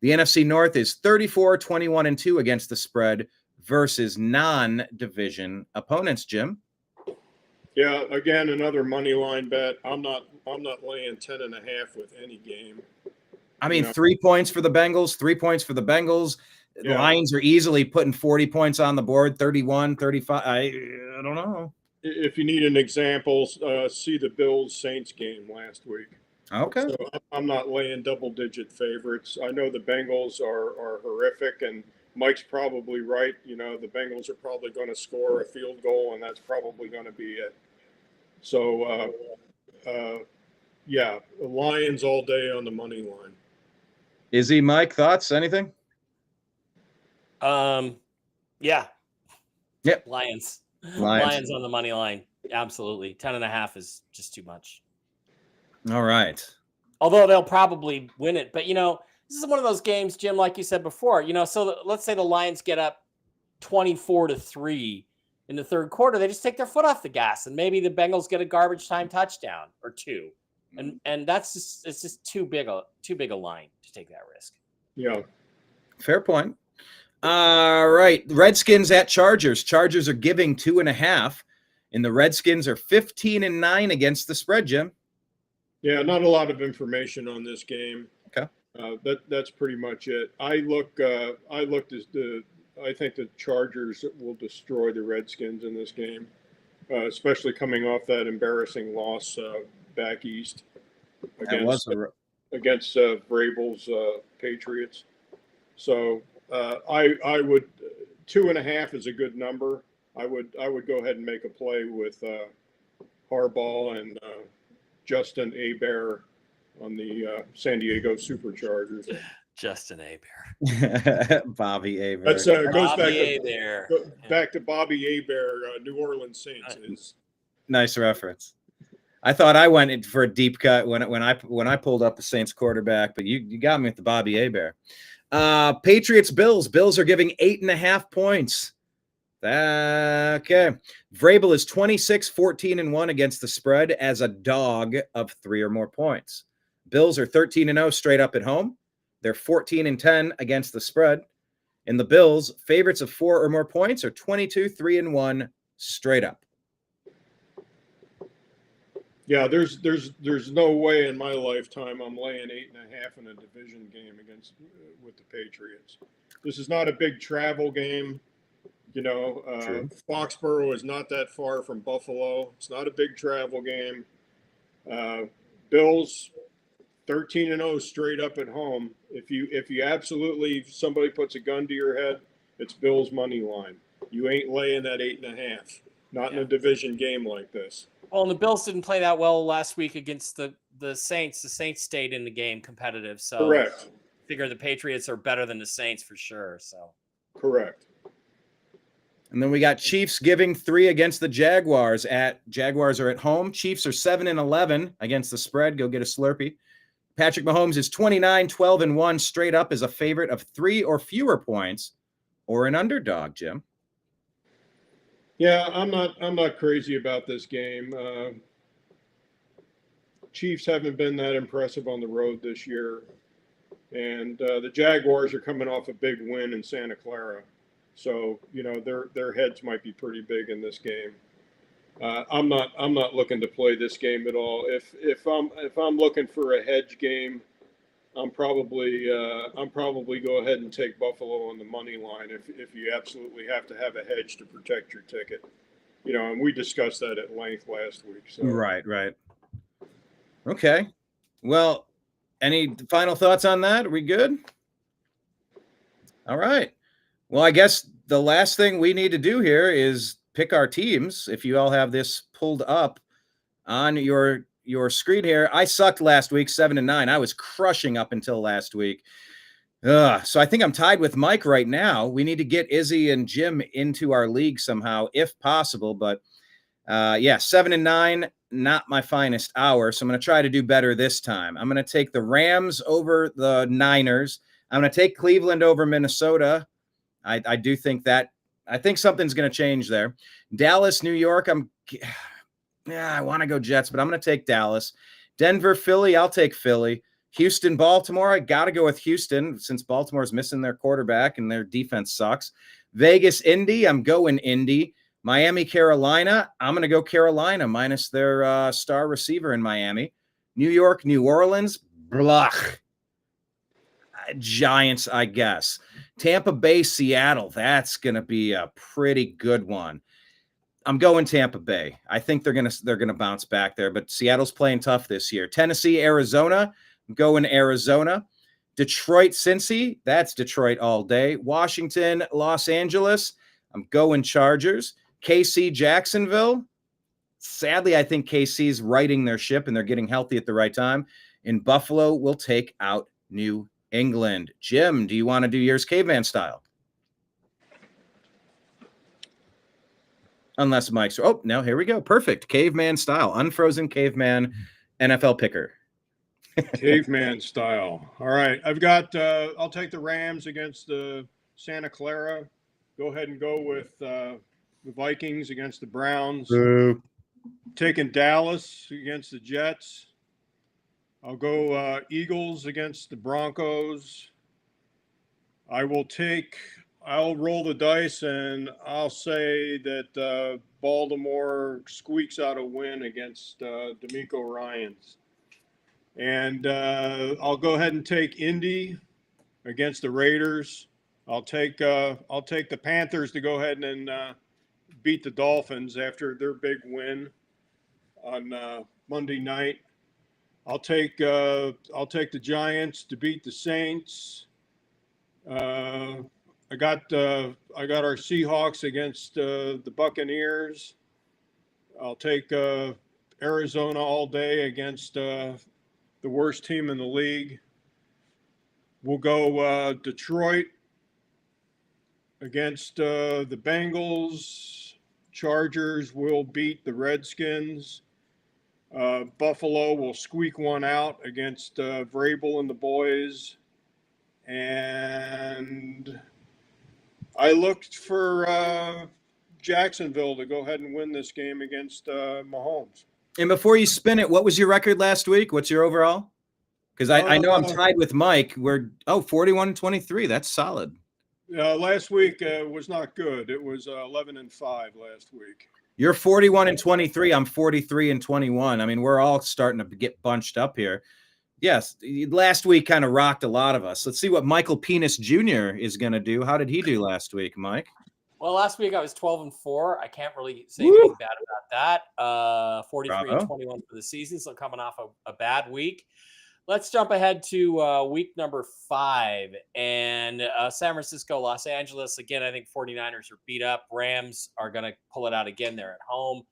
The NFC North is 34-21-2 against the spread versus non-division opponents, Jim. Yeah, again, another money line bet. I'm not laying 10.5 with any game. 3 points for the Bengals, 3 points for the Bengals. The Lions are easily putting 40 points on the board, 31, 35. I don't know. If you need an example, see the Bills-Saints game last week. Okay. So I'm not laying double-digit favorites. I know the Bengals are horrific, and Mike's probably right. The Bengals are probably going to score a field goal, and that's probably going to be it. So, the Lions all day on the money line. Izzy, Mike, thoughts? Anything? Yeah. Yep. Lions on the money line. Absolutely. 10.5 is just too much. All right. Although they'll probably win it. But, this is one of those games, Jim, like you said before, so let's say the Lions get up 24-3 in the third quarter. They just take their foot off the gas, and maybe the Bengals get a garbage time touchdown or 2. And it's just too big a line to take that risk. Yeah. Fair point. All right. Redskins at Chargers. Chargers are giving 2.5, and the Redskins are 15-9 against the spread, Jim. Yeah, not a lot of information on this game. Okay. That's pretty much it. I looked as I think the Chargers will destroy the Redskins in this game, especially coming off that embarrassing loss back east That was against Vrabel's Patriots. So I would 2.5 is a good number. I would go ahead and make a play with Harbaugh and Justin Hebert on the San Diego Superchargers. Justin Hebert. Bobby Hebert. That's goes back to Bobby Hebert, New Orleans Saints. Nice reference. I thought I went in for a deep cut when I pulled up the Saints quarterback, but you got me with the Bobby Hebert. Patriots Bills. Bills are giving 8.5 points. Okay. Vrabel is 26-14-1 against the spread as a dog of 3 or more points. Bills are 13-0 straight up at home. They're 14-10 against the spread. And the Bills, favorites of 4 or more points, are 22-3-1 straight up. Yeah, there's no way in my lifetime I'm laying 8.5 in a division game with the Patriots. This is not a big travel game. You know, Foxborough is not that far from Buffalo. It's not a big travel game. Bills 13-0 straight up at home. If you absolutely somebody puts a gun to your head, it's Bills money line. You ain't laying that 8.5. Not in a division game like this. Well, and the Bills didn't play that well last week against the Saints. The Saints stayed in the game competitive. So correct. I figure the Patriots are better than the Saints for sure. So correct. And then we got Chiefs giving 3 against the Jaguars. Jaguars are at home. Chiefs are 7-11 against the spread. Go get a Slurpee. Patrick Mahomes is 29-12-1 straight up as a favorite of 3 or fewer points or an underdog, Jim. Yeah, I'm not crazy about this game. Chiefs haven't been that impressive on the road this year, and the Jaguars are coming off a big win in Santa Clara, so you know their heads might be pretty big in this game. I'm not looking to play this game at all. If I'm looking for a hedge game, I'm probably go ahead and take Buffalo on the money line if you absolutely have to have a hedge to protect your ticket. You know, and we discussed that at length last week. So. Right. Okay. Well, any final thoughts on that? Are we good? All right. Well, I guess the last thing we need to do here is pick our teams. If you all have this pulled up on your screen here. I sucked last week, 7-9. I was crushing up until last week. So I think I'm tied with Mike right now. We need to get Izzy and Jim into our league somehow, if possible. But 7-9, not my finest hour. So I'm going to try to do better this time. I'm going to take the Rams over the Niners. I'm going to take Cleveland over Minnesota. I do think I think something's going to change there. Dallas, New York. I want to go Jets, but I'm going to take Dallas. Denver, Philly, I'll take Philly. Houston, Baltimore, I got to go with Houston since Baltimore's missing their quarterback and their defense sucks. Vegas, Indy, I'm going Indy. Miami, Carolina, I'm going to go Carolina minus their star receiver in Miami. New York, New Orleans, blech. Giants, I guess. Tampa Bay, Seattle, that's going to be a pretty good one. I'm going Tampa Bay. I think they're gonna bounce back there, but Seattle's playing tough this year. Tennessee, Arizona, I'm going Arizona. Detroit, Cincy, that's Detroit all day. Washington, Los Angeles, I'm going Chargers. KC, Jacksonville. Sadly, I think KC's righting their ship and they're getting healthy at the right time. In Buffalo, we'll take out New England. Jim, do you want to do yours caveman style? Unless Mike's. Oh, no, here we go. Perfect. Caveman style. Unfrozen caveman NFL picker. Caveman style. All right. I've got, I'll take the Rams against the Santa Clara. Go ahead and go with the Vikings against the Browns. Taking Dallas against the Jets. I'll go Eagles against the Broncos. I'll roll the dice and I'll say that Baltimore squeaks out a win against DeMeco Ryans. And I'll go ahead and take Indy against the Raiders. I'll take the Panthers to go ahead and beat the Dolphins after their big win on Monday night. I'll take the Giants to beat the Saints. I got our Seahawks against the Buccaneers. I'll take Arizona all day against the worst team in the league. We'll go Detroit against the Bengals. Chargers will beat the Redskins. Buffalo will squeak one out against Vrabel and the boys. And I looked for Jacksonville to go ahead and win this game against Mahomes. And before you spin it, what was your record last week? What's your overall? Because I know I'm tied with Mike. We're 41-23. That's solid. Last week was not good. It was 11-5 last week. You're 41-23. I'm 43-21. I mean, we're all starting to get bunched up here. Yes, last week kind of rocked a lot of us. Let's see what Michael Penis Jr. is going to do. How did he do last week, Mike? Well, last week I was 12-4. I can't really say anything bad about that. 43-21 for the season, so coming off a bad week. Let's jump ahead to week number 5. And San Francisco, Los Angeles. Again, I think 49ers are beat up. Rams are going to pull it out again. They're at home.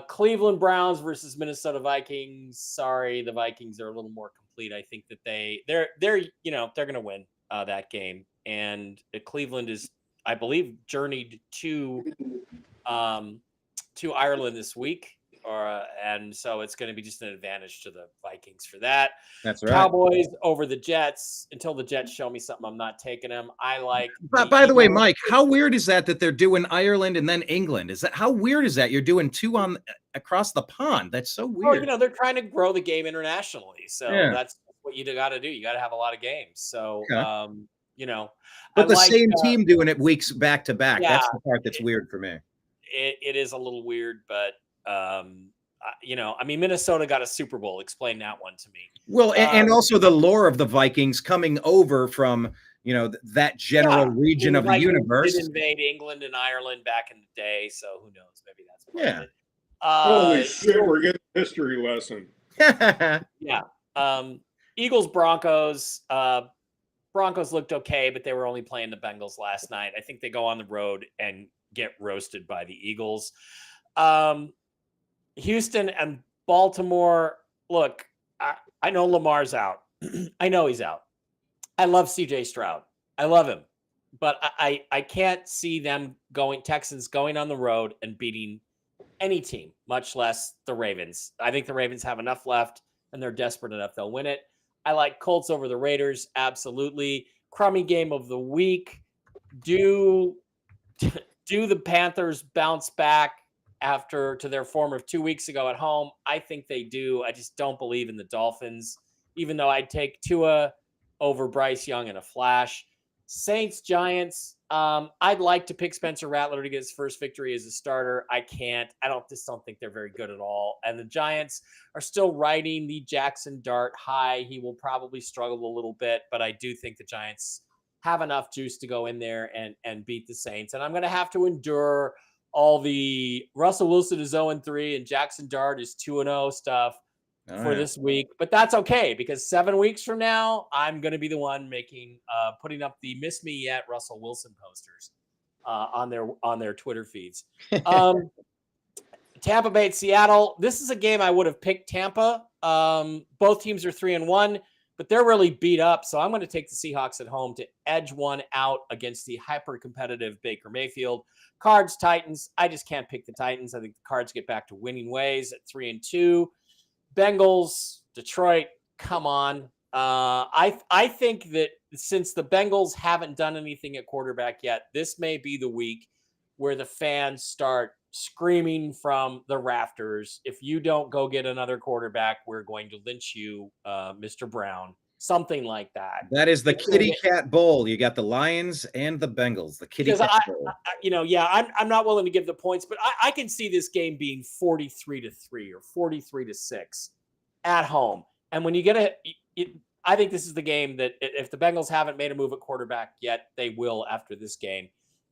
Cleveland Browns versus Minnesota Vikings. Sorry, the Vikings are a little more complete. I think that they're going to win that game. And Cleveland is, I believe, journeyed to Ireland this week. And so it's going to be just an advantage to the Vikings for that. That's right. Cowboys over the Jets. Until the Jets show me something, I'm not taking them. I like. By the way, Mike, how weird is that they're doing Ireland and then England? How weird is that? You're doing two across the pond. That's so weird. Well, they're trying to grow the game internationally, so that's what you got to do. You got to have a lot of games. So, but the same team doing it weeks back to back. Yeah, that's the part that's weird for me. It is a little weird, but. Minnesota got a Super Bowl. Explain that one to me. Well, and also the lore of the Vikings coming over from, that general region of the universe. Did invade England and Ireland back in the day, so who knows? Maybe that's part of it. Holy shit, we're getting a history lesson. Yeah. Eagles, Broncos. Broncos looked okay, but they were only playing the Bengals last night. I think they go on the road and get roasted by the Eagles. Houston and Baltimore. Look, I know Lamar's out. I know he's out. I love CJ Stroud. I love him. But I can't see them Texans going on the road and beating any team, much less the Ravens. I think the Ravens have enough left, and they're desperate enough. They'll win it. I like Colts over the Raiders. Absolutely. Crummy game of the week. Do the Panthers bounce back to their form of 2 weeks ago at home? I think they do. I just don't believe in the Dolphins, even though I'd take Tua over Bryce Young in a flash. Saints, Giants. I'd like to pick Spencer Rattler to get his first victory as a starter. I can't. I just don't think they're very good at all. And the Giants are still riding the Jackson Dart high. He will probably struggle a little bit, but I do think the Giants have enough juice to go in there and beat the Saints. And I'm going to have to endure all the Russell Wilson is 0-3 and Jackson Dart is 2-0 stuff this week. But that's okay, because 7 weeks from now, I'm going to be the one putting up the Miss Me Yet Russell Wilson posters on their Twitter feeds. Tampa Bay, Seattle. This is a game I would have picked Tampa. Both teams are 3-1, but they're really beat up. So I'm going to take the Seahawks at home to edge one out against the hyper-competitive Baker Mayfield. Cards, Titans. I just can't pick the Titans. I think the Cards get back to winning ways at 3-2. Bengals, Detroit. Come on. I think that since the Bengals haven't done anything at quarterback yet, this may be the week where the fans start screaming from the rafters, if you don't go get another quarterback, we're going to lynch you, Mr. Brown. Something like that. That is the Kitty Cat Bowl. You got the Lions and the Bengals. The Kitty Cat Bowl. I'm not willing to give the points, but I can see this game being 43-3 or 43-6 at home. And when you get I think this is the game that if the Bengals haven't made a move at quarterback yet, they will after this game.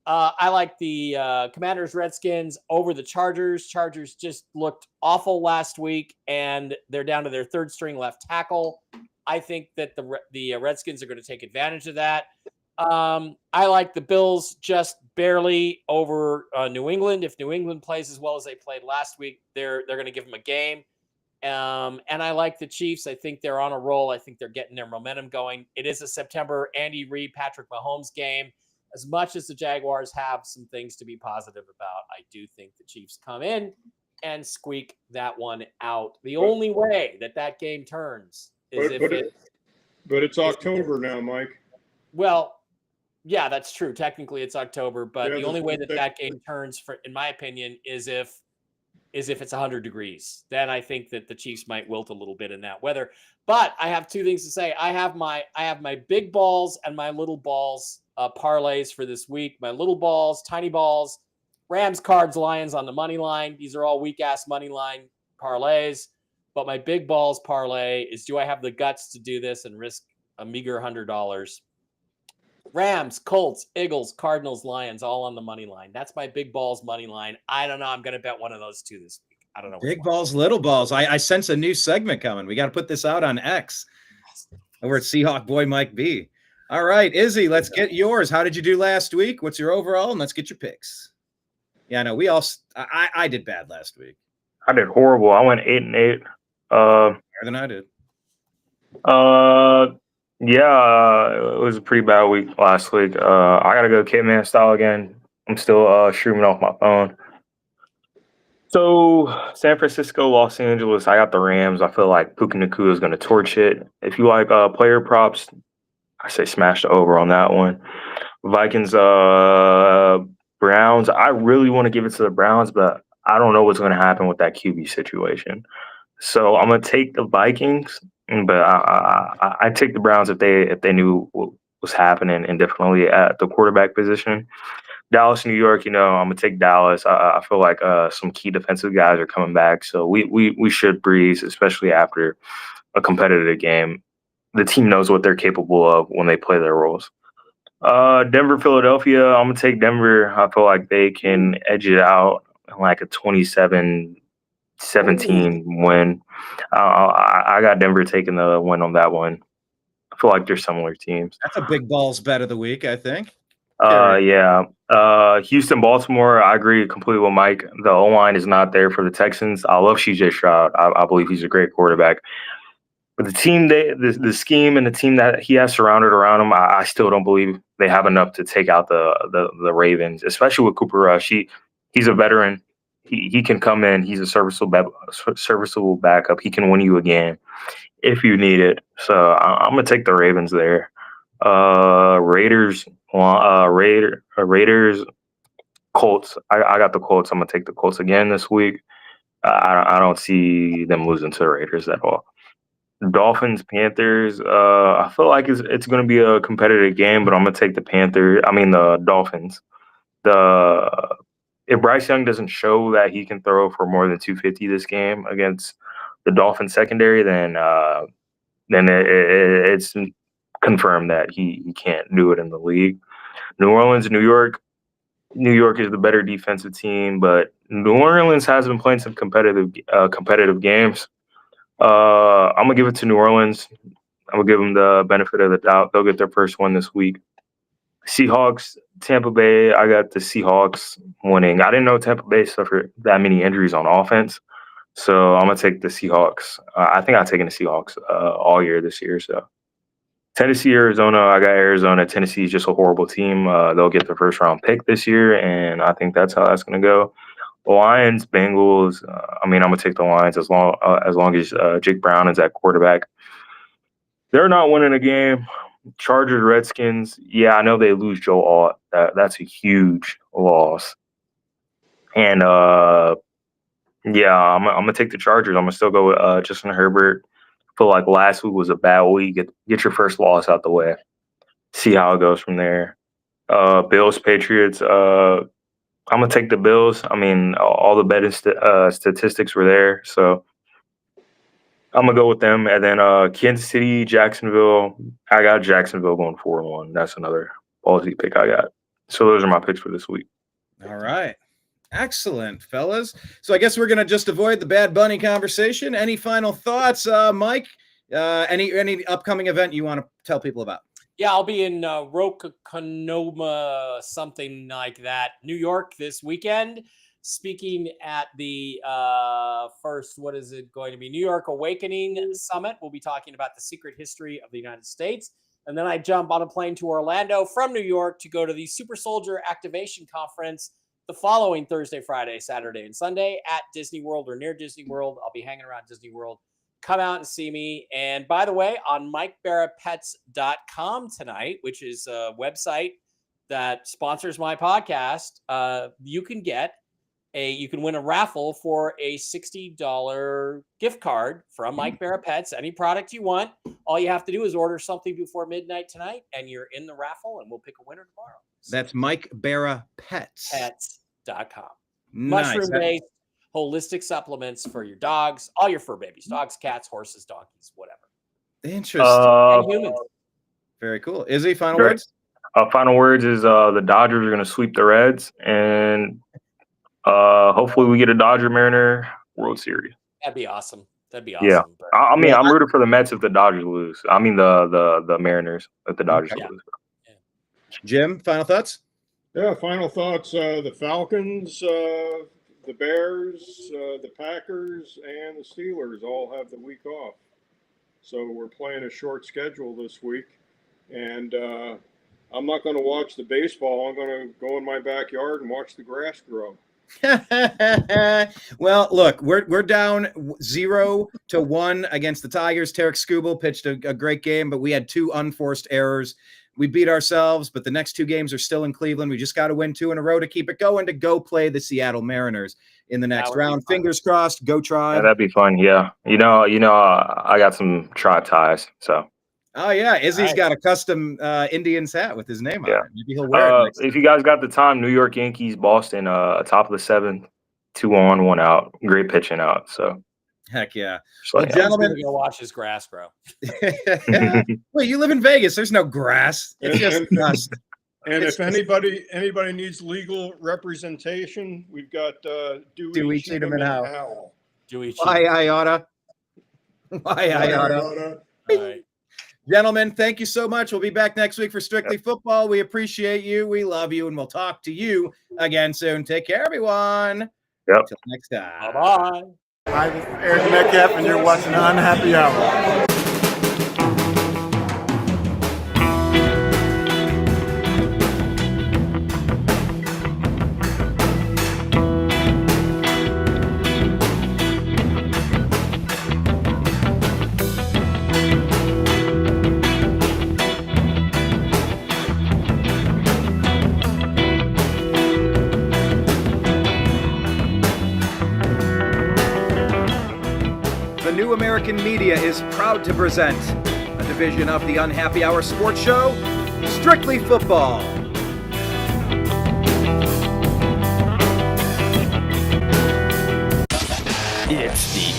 I like the Commanders Redskins over the Chargers. Chargers just looked awful last week, and they're down to their third string left tackle. I think that the Redskins are going to take advantage of that. I like the Bills just barely over New England. If New England plays as well as they played last week, they're going to give them a game. And I like the Chiefs. I think they're on a roll. I think they're getting their momentum going. It is a September Andy Reid, Patrick Mahomes game. As much as the Jaguars have some things to be positive about, I do think the Chiefs come in and squeak that one out. The only way that game turns is but it's October now, Mike. Well, yeah, that's true. Technically, it's October, but the only way that game turns, in my opinion, is if it's 100 degrees. Then I think that the Chiefs might wilt a little bit in that weather. But I have two things to say. I have my big balls and my little balls parlays for this week. My little balls, tiny balls, Rams, Cards, Lions on the money line. These are all weak ass money line parlays. But my big balls parlay is: do I have the guts to do this and risk a meager $100? Rams, Colts, Eagles, Cardinals, Lions, all on the money line. That's my big balls money line. I don't know. I'm going to bet one of those two this week. I don't know. Big balls, little balls. I sense a new segment coming. We got to put this out on X. Over at Seahawk Boy Mike B. All right, Izzy, let's get yours. How did you do last week? What's your overall? And let's get your picks. Yeah, I know. I did bad last week. I did horrible. I went 8-8. Better than I did. Yeah, it was a pretty bad week last week. I gotta go caveman style again. I'm still streaming off my phone. So San Francisco, Los Angeles, I got the Rams. I feel like Puka Nacua is gonna torch it. If you like player props, I say smash the over on that one. Vikings, Browns. I really want to give it to the Browns, but I don't know what's gonna happen with that QB situation. So I'm gonna take the Vikings, but I take the Browns if they knew what was happening, and definitely at the quarterback position. Dallas, New York, I'm gonna take Dallas. I feel like some key defensive guys are coming back, so we should breeze, especially after a competitive game. The team knows what they're capable of when they play their roles. Denver, Philadelphia. I'm gonna take Denver. I feel like they can edge it out like a 27-17 win. I got Denver taking the win on that one. I feel like they're similar teams. That's a big balls bet of the week, I think. Yeah. Houston, Baltimore. I agree completely with Mike. The O-line is not there for the Texans. I love CJ Stroud. I believe he's a great quarterback. But the team, the scheme and the team that he has surrounded around him, I still don't believe they have enough to take out the Ravens, especially with Cooper Rush. He's a veteran. He can come in. He's a serviceable backup. He can win you a game if you need it. So I'm gonna take the Ravens there. Raiders, Colts. I got the Colts. I'm gonna take the Colts again this week. I don't see them losing to the Raiders at all. Dolphins, Panthers. I feel like it's gonna be a competitive game, but I'm gonna take the Dolphins. If Bryce Young doesn't show that he can throw for more than 250 this game against the Dolphins secondary, then it's confirmed that he can't do it in the league. New Orleans, New York. New York is the better defensive team, but New Orleans has been playing some competitive games. I'm gonna give it to New Orleans. I'm gonna give them the benefit of the doubt. They'll get their first one this week. Seahawks, Tampa Bay. I got the Seahawks winning. I didn't know Tampa Bay suffered that many injuries on offense, so I'm gonna take the Seahawks. I think I've taken the Seahawks all year this year. So Tennessee, Arizona. I got Arizona. Tennessee is just a horrible team. They'll get the first round pick this year, and I think that's how that's gonna go. Lions, Bengals. I'm gonna take the Lions as long as Jake Brown is at quarterback. They're not winning a game. Chargers, Redskins. Yeah, I know they lose Joe Alt. That's a huge loss. And yeah, I'm gonna take the Chargers. I'm gonna still go with Justin Herbert. I feel like last week was a bad week. Get your first loss out the way. See how it goes from there. Bills, Patriots. I'm gonna take the Bills. All the betting statistics were there. So I'm gonna go with them, and then Kansas City, Jacksonville. I got Jacksonville going 4-1. That's another ballsy pick I got. So those are my picks for this week. All right. Excellent, fellas. So I guess we're going to just avoid the Bad Bunny conversation. Any final thoughts, Mike? Any upcoming event you want to tell people about? Yeah, I'll be in Rocaconoma, something like that, New York this weekend, speaking at the first, what is it going to be? New York Awakening Summit. We'll be talking about the secret history of the United States. And then I jump on a plane to Orlando from New York to go to the Super Soldier Activation Conference the following Thursday, Friday, Saturday, and Sunday at Disney World or near Disney World. I'll be hanging around Disney World. Come out and see me. And by the way, on MikeBaraPets.com tonight, which is a website that sponsors my podcast, you can win a raffle for a $60 gift card from Mike Bara Pets. Any product you want. All you have to do is order something before midnight tonight, and you're in the raffle, and we'll pick a winner tomorrow. That's Mike Bara Pets. Pets.com. Nice. Mushroom-based, holistic supplements for your dogs, all your fur babies, dogs, cats, horses, donkeys, whatever. Interesting. And humans. Very cool. Izzy, final Great. words? Final words is the Dodgers are going to sweep the Reds, and hopefully we get a Dodger Mariner World Series. That'd be awesome. Yeah. But, I mean, I'm rooting for the Mets if the Dodgers lose. I mean, the Mariners if the Dodgers lose. Jim, final thoughts? Yeah, final thoughts. The Falcons, the Bears, the Packers, and the Steelers all have the week off. So we're playing a short schedule this week. And I'm not going to watch the baseball. I'm going to go in my backyard and watch the grass grow. Well, look, we're down 0-1 against the Tigers. Tarek Skubal pitched a great game, but we had 2 unforced errors. We beat ourselves, but the next 2 games are still in Cleveland. We just got to win 2 in a row to keep it going, to go play the Seattle Mariners in the next round. Fingers crossed. Go Try. Yeah, that'd be fun. Yeah. You know, I got some Tribe ties. So. Oh yeah, Izzy's got a custom Indians hat with his name on it. Maybe he'll wear it. If you guys got the time, New York Yankees, Boston, top of the 7th, 2 on, 1 out. Great pitching out. So. Heck yeah. Well, gentlemen, go watch his grass grow. Well, you live in Vegas. There's no grass. It's just dust. And if anybody needs legal representation, we've got Dewey Cheatham and Howell. Why I oughta. All right. Gentlemen, thank you so much. We'll be back next week for Strictly Football. We appreciate you. We love you, and we'll talk to you again soon. Take care, everyone. Yep. Until next time. Bye-bye. Hi, this is Eric Metcalf, and you're watching Unhappy Hour. New American Media is proud to present a division of the Unhappy Hour sports show, Strictly Football. It's the